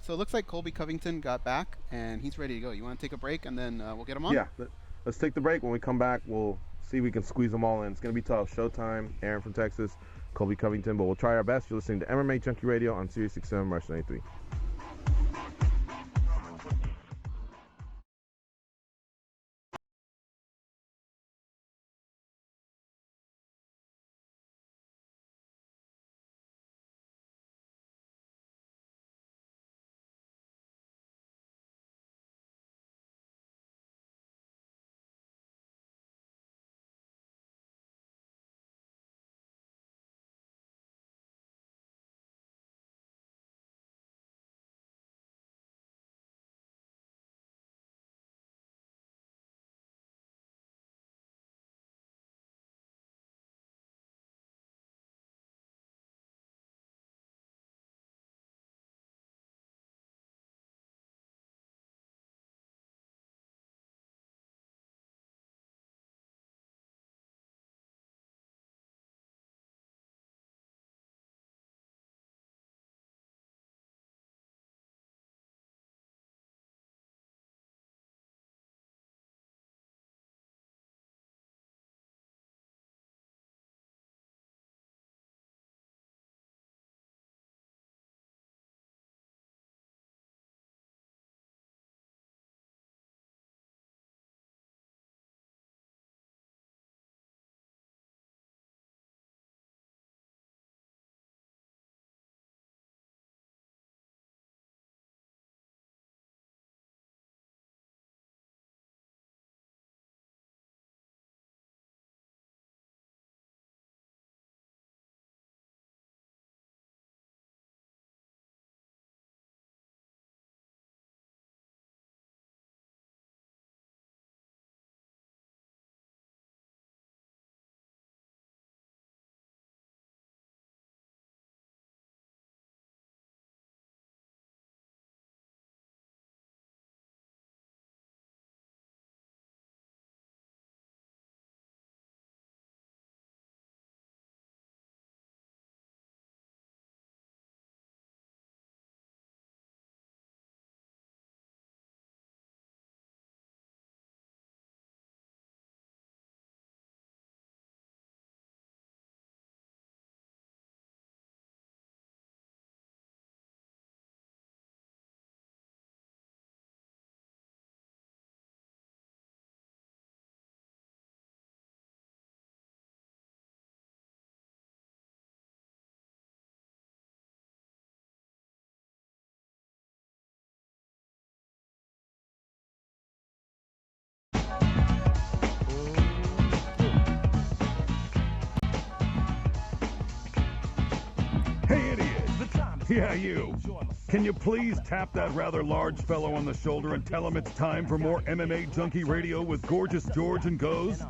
so it looks like Colby Covington got back, and he's ready to go. You want to take a break, and then we'll get him on? Yeah, let's take the break. When we come back, we'll see if we can squeeze them all in. It's going to be tough. Showtime, Aaron from Texas, Colby Covington, but we'll try our best. You're listening to MMA Junkie Radio on Sirius XM, March 93. Hey, idiot! Yeah, you. Can you please tap that rather large fellow on the shoulder and tell him it's time for more MMA Junkie Radio with Gorgeous George and Goes?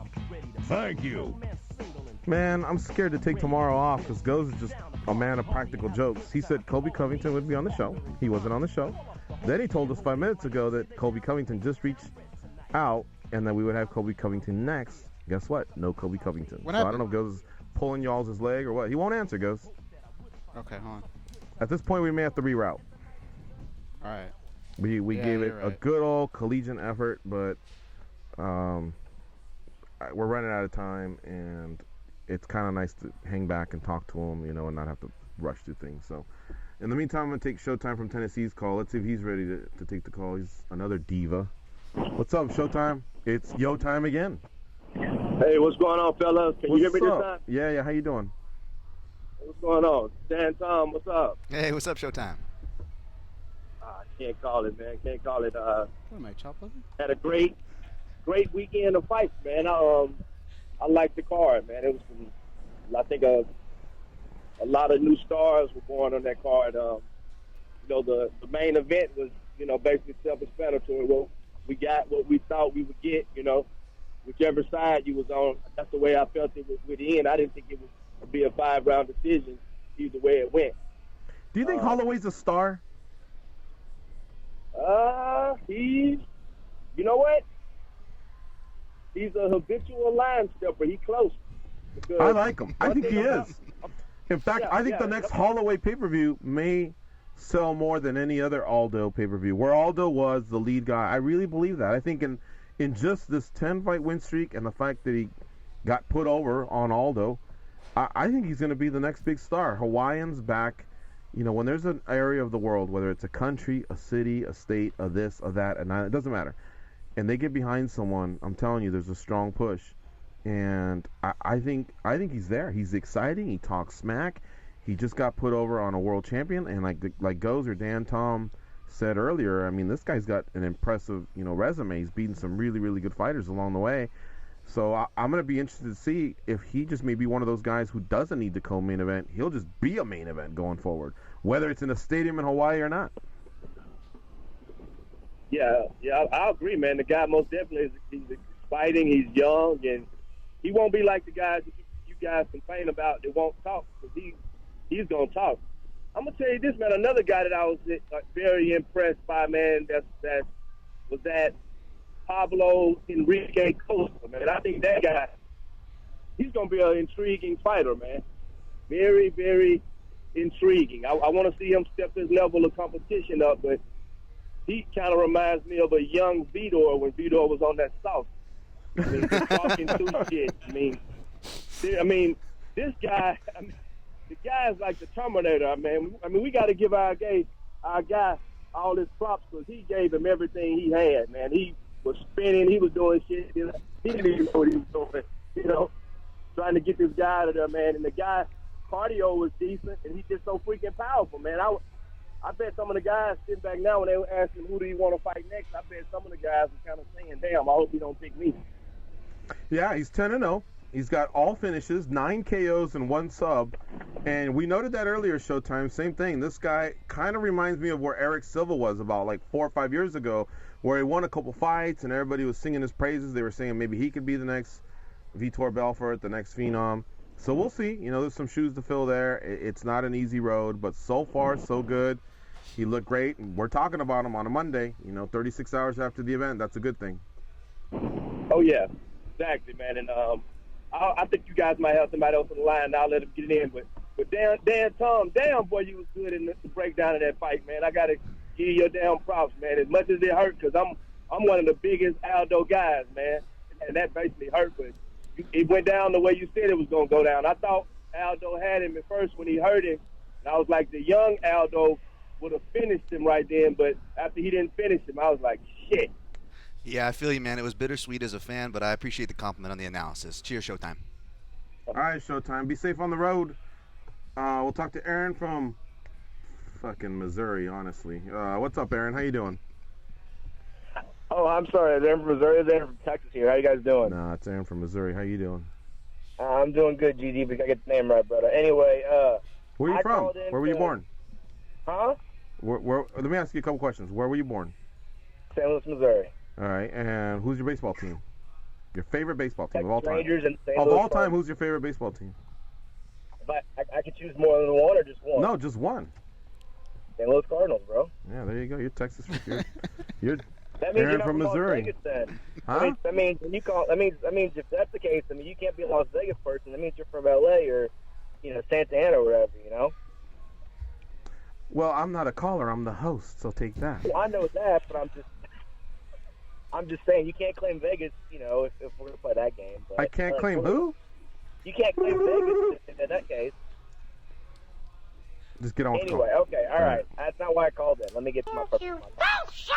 Thank you. Man, I'm scared to take tomorrow off because Goes is just a man of practical jokes. He said Colby Covington would be on the show. He wasn't on the show. Then he told us 5 minutes ago that Colby Covington just reached out and that we would have Colby Covington next. Guess what? No Colby Covington. What so I happened? don't know if Ghost is pulling y'all's leg or what. He won't answer, Ghost. Okay, hold on. At this point, we may have to reroute. All right. We Yeah, gave it you're a right. good old collegiate effort, but we're running out of time, and it's kind of nice to hang back and talk to him, and not have to rush through things. So, in the meantime, I'm going to take Showtime from Tennessee's call. Let's see if he's ready to take the call. He's another diva. What's up, Showtime? It's yo time again. Hey, what's going on, fellas? Can you hear me What's this up? time? Yeah, how you doing? What's going on? Dan Tom, what's up? Hey, what's up, Showtime? Can't call it, man. Can't call it. What am I, chop liver? Had a great weekend of fights, man. I liked the card, man. It was, I think, a lot of new stars were born on that card. The main event was, basically self-explanatory. Well, we got what we thought we would get, whichever side you was on. That's the way I felt it would end. I didn't think it would be a 5-round decision either way it went. Do you think Holloway's a star? You know what? He's a habitual line stepper. He close. I like him. I think he is. In fact, I think the next Holloway pay-per-view may sell more than any other Aldo pay-per-view. Where Aldo was the lead guy, I really believe that. I think in just this 10-fight win streak and the fact that he got put over on Aldo, I think he's going to be the next big star. Hawaiian's back. When there's an area of the world, whether it's a country, a city, a state, a this, a that, and it doesn't matter, and they get behind someone, I'm telling you, there's a strong push. And I think he's there. He's exciting. He talks smack. He just got put over on a world champion, and like Goes or Dan Tom said earlier, I mean, this guy's got an impressive resume. He's beaten some really, really good fighters along the way. So I'm going to be interested to see if he just may be one of those guys who doesn't need the co-main event. He'll just be a main event going forward, whether it's in a stadium in Hawaii or not. Yeah, I agree, man. The guy most definitely he's exciting. He's young, and he won't be like the guys that you guys complain about that won't talk, because he's going to talk. I'm going to tell you this, man. Another guy that I was very impressed by, man, that was that Pablo Enrique Costa, man. I think that guy, he's going to be an intriguing fighter, man. Very, very intriguing. I want to see him step his level of competition up, but he kind of reminds me of a young Vitor when Vitor was on that sauce. I mean, just talking through shit. I mean, this guy, the guy's like the Terminator, man. I mean, we got to give our guy all his props, because he gave him everything he had, man. He was spinning. He was doing shit. He didn't even know what he was doing, trying to get this guy out of there, man. And the guy, cardio was decent, and he's just so freaking powerful, man. I bet some of the guys sitting back now, when they were asking who do you want to fight next, I bet some of the guys were kind of saying, damn, I hope he don't pick me. Yeah, he's 10-0. He's got all finishes, 9 KOs and 1 sub. And we noted that earlier, Showtime. Same thing. This guy kind of reminds me of where Eric Silva was about 4 or 5 years ago, where he won a couple fights and everybody was singing his praises. They were saying maybe he could be the next Vitor Belfort, the next Phenom. So we'll see. There's some shoes to fill there. It's not an easy road, but so far, so good. He looked great. And we're talking about him on a Monday, 36 hours after the event. That's a good thing. Oh, yeah. Exactly, man. And I think you guys might have somebody else on the line. I'll let him get it in. But Dan Tom, damn, boy, you was good in the breakdown of that fight, man. I got to give you your damn props, man. As much as it hurt, because I'm one of the biggest Aldo guys, man. And that basically hurt, but it went down the way you said it was going to go down. I thought Aldo had him at first when he hurt him. And I was like, the young Aldo would have finished him right then. But after he didn't finish him, I was like, shit. Yeah, I feel you, man. It was bittersweet as a fan, but I appreciate the compliment on the analysis. Cheers, Showtime. All right, Showtime. Be safe on the road. We'll talk to Aaron from fucking Missouri, honestly. What's up, Aaron? How you doing? Oh, I'm sorry. Is Aaron from Missouri? Is Aaron from Texas here? How you guys doing? Nah, it's Aaron from Missouri. How you doing? I'm doing good, GD, but I get the name right, brother. Anyway, where are you from? Where were you born? Huh? Where? Let me ask you a couple questions. Where were you born? St. Louis, Missouri. All right, and who's your baseball team? Your favorite baseball team of all time? Rangers and St. Of Louis all time, Cardinals. who's your favorite baseball team? Of But I can choose more than one or just one. No, just one. St. Louis Cardinals, bro. Yeah, there you go. You're Texas. You're That means Aaron you're not from Las Missouri. Vegas then. Huh? That means when you call. That means if that's the case, I mean you can't be a Las Vegas person. That means you're from LA or, Santa Ana or whatever. Well, I'm not a caller. I'm the host. So take that. Well, I know that, but I'm just saying you can't claim Vegas. If we're gonna play that game. But, I can't claim who? You can't claim Vegas in that case. Just get on with the Anyway, call. okay, all right. That's not why I called in. Let me get to my purpose. Oh, shut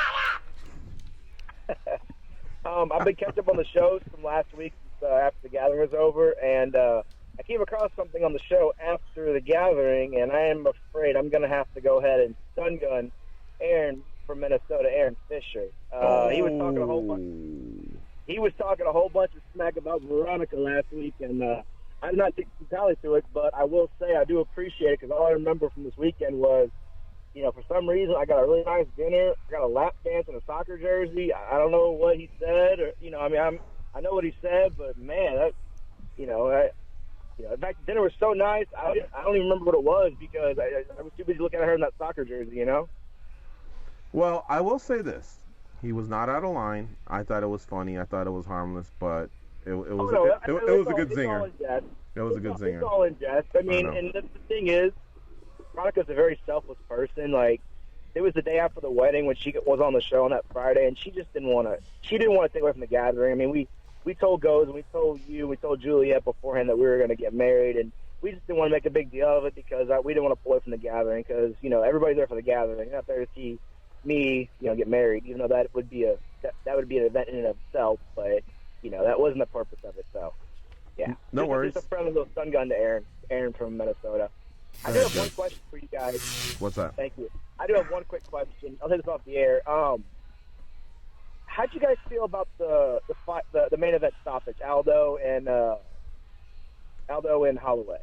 up! I've been catching up on the shows from last week after the gathering was over, and I came across something on the show after the gathering, and I am afraid I'm going to have to go ahead and stun gun Aaron from Minnesota, Aaron Fisher. He was talking a whole bunch. He was talking a whole bunch of smack about Veronica last week, and I did not take some tally to it, but I will say I do appreciate it because all I remember from this weekend was, for some reason I got a really nice dinner, I got a lap dance in a soccer jersey. I don't know what he said, or I know what he said, but man, that, in fact, the dinner was so nice. I don't even remember what it was because I was too busy looking at her in that soccer jersey. Well, I will say this. He was not out of line. I thought it was funny. I thought it was harmless, but it was a good zinger. It was a good zinger. It's all in jest. I mean, and the thing is, Veronica's a very selfless person. Like, it was the day after the wedding when she was on the show on that Friday, and she just didn't want to. She didn't want to take away from the gathering. I mean, we told Goes and we told you, we told Juliet beforehand that we were going to get married, and we just didn't want to make a big deal of it because we didn't want to pull away from the gathering because everybody's there for the gathering. They're not there to see me, get married, even though that would be an event in and of itself. But that wasn't the purpose of it. So yeah, no worries. Just a friendly little stun gun to Aaron from Minnesota. I do have one question for you guys. What's that? Thank you. I do have one quick question. I'll take this off the air. How'd you guys feel about the main event stoppage, Aldo and Holloway?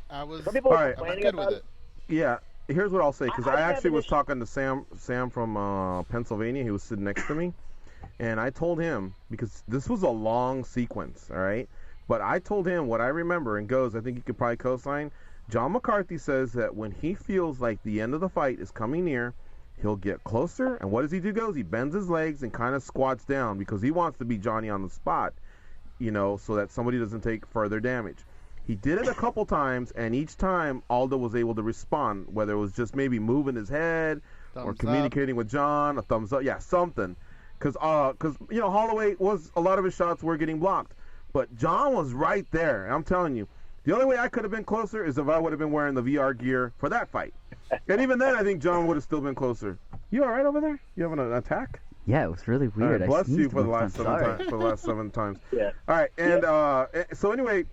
Some people were complaining about it. Yeah, here's what I'll say because I have actually an was issue. talking to Sam from Pennsylvania. He was sitting next to me, and I told him because this was a long sequence, all right. But I told him what I remember, and Goes, I think you could probably co-sign. John McCarthy says that when he feels like the end of the fight is coming near, he'll get closer, and what does he do, Goes? He bends his legs and kind of squats down because he wants to be Johnny on the spot, so that somebody doesn't take further damage. He did it a couple times, and each time Aldo was able to respond, whether it was just maybe moving his head or communicating with John, a thumbs up, something. Because Holloway a lot of his shots were getting blocked, but John was right there, and I'm telling you, the only way I could have been closer is if I would have been wearing the VR gear for that fight. And even then, I think John would have still been closer. You all right over there? You having an attack? Yeah, it was really weird. All right, bless you for the last 7 times. Yeah. All right, and so anyway,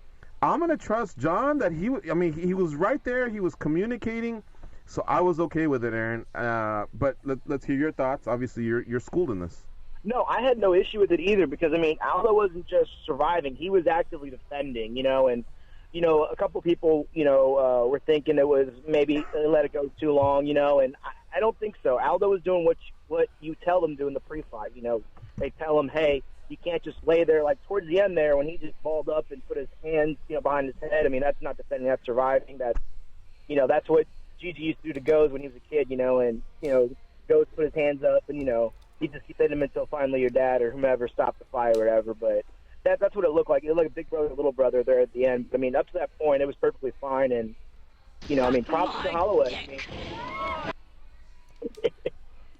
I'm gonna trust John that he was right there. He was communicating, so I was okay with it, Aaron. But let's hear your thoughts. Obviously, you're schooled in this. No, I had no issue with it either because Aldo wasn't just surviving; he was actively defending. And a couple people, were thinking it was maybe they let it go too long, and I don't think so. Aldo was doing what you tell them to in the pre-fight. They tell him, hey, you can't just lay there. Like towards the end there, when he just balled up and put his hands, behind his head. I mean, that's not defending, that's surviving. That's what Gigi used to do to Goes when he was a kid, and Goes put his hands up, and he just defended him until finally your dad or whomever stopped the fight or whatever. But that's what it looked like. It looked like a big brother, little brother there at the end. I mean, up to that point, it was perfectly fine. And props to Holloway.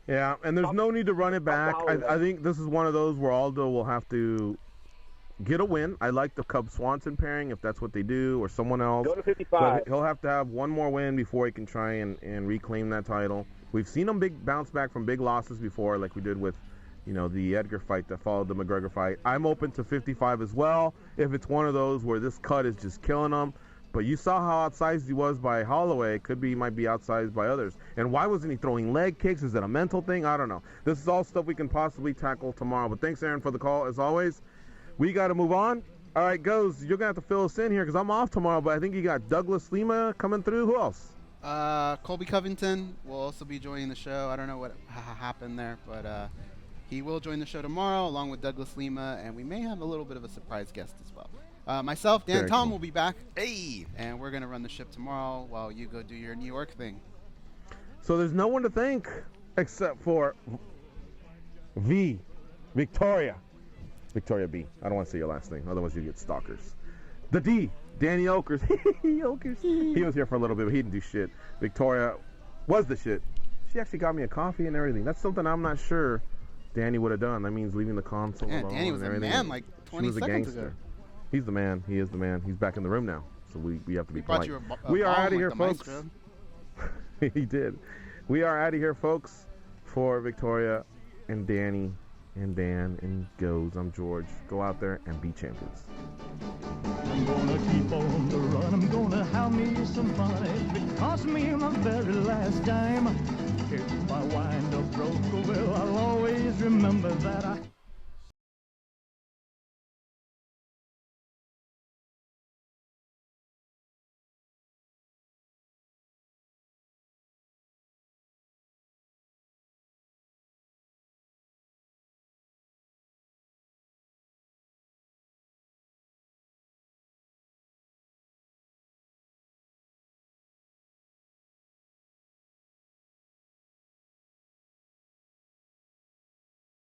Yeah, and there's no need to run it back. I think this is one of those where Aldo will have to get a win. I like the Cub-Swanson pairing if that's what they do, or someone else. Go to 55. But he'll have to have one more win before he can try and reclaim that title. We've seen him bounce back from big losses before, like we did with the Edgar fight that followed the McGregor fight. I'm open to 55 as well if it's one of those where this cut is just killing him. But you saw how outsized he was by Holloway. Might be outsized by others. And why wasn't he throwing leg kicks? Is it a mental thing? I don't know. This is all stuff we can possibly tackle tomorrow. But thanks, Aaron, for the call. As always, we got to move on. All right, Goes, you're going to have to fill us in here because I'm off tomorrow. But I think you got Douglas Lima coming through. Who else? Colby Covington will also be joining the show. I don't know what happened there, but he will join the show tomorrow along with Douglas Lima, and we may have a little bit of a surprise guest as well. Myself, Dan Very Tom cool. will be back. Hey! And we're going to run the ship tomorrow while you go do your New York thing. So there's no one to thank except for Victoria B. I don't want to say your last name, otherwise you get stalkers. The D, Danny Okers. He was here for a little bit, but he didn't do shit. Victoria was the shit. She actually got me a coffee and everything. That's something I'm not sure Danny would have done. That means leaving the console Yeah, alone Danny was and a everything. man like She 20 was a seconds gangster. ago. He's the man. He is the man. He's back in the room now, so we have to be He brought polite. you a We are bomb out of like here, the folks. maestro. He did. We are out of here, folks. For Victoria and Danny and Dan and Goes, I'm George. Go out there and be champions. I'm gonna keep on the run. I'm gonna have me some fun. If it costs me my very last dime, if I wind up broke, well, I'll always remember that I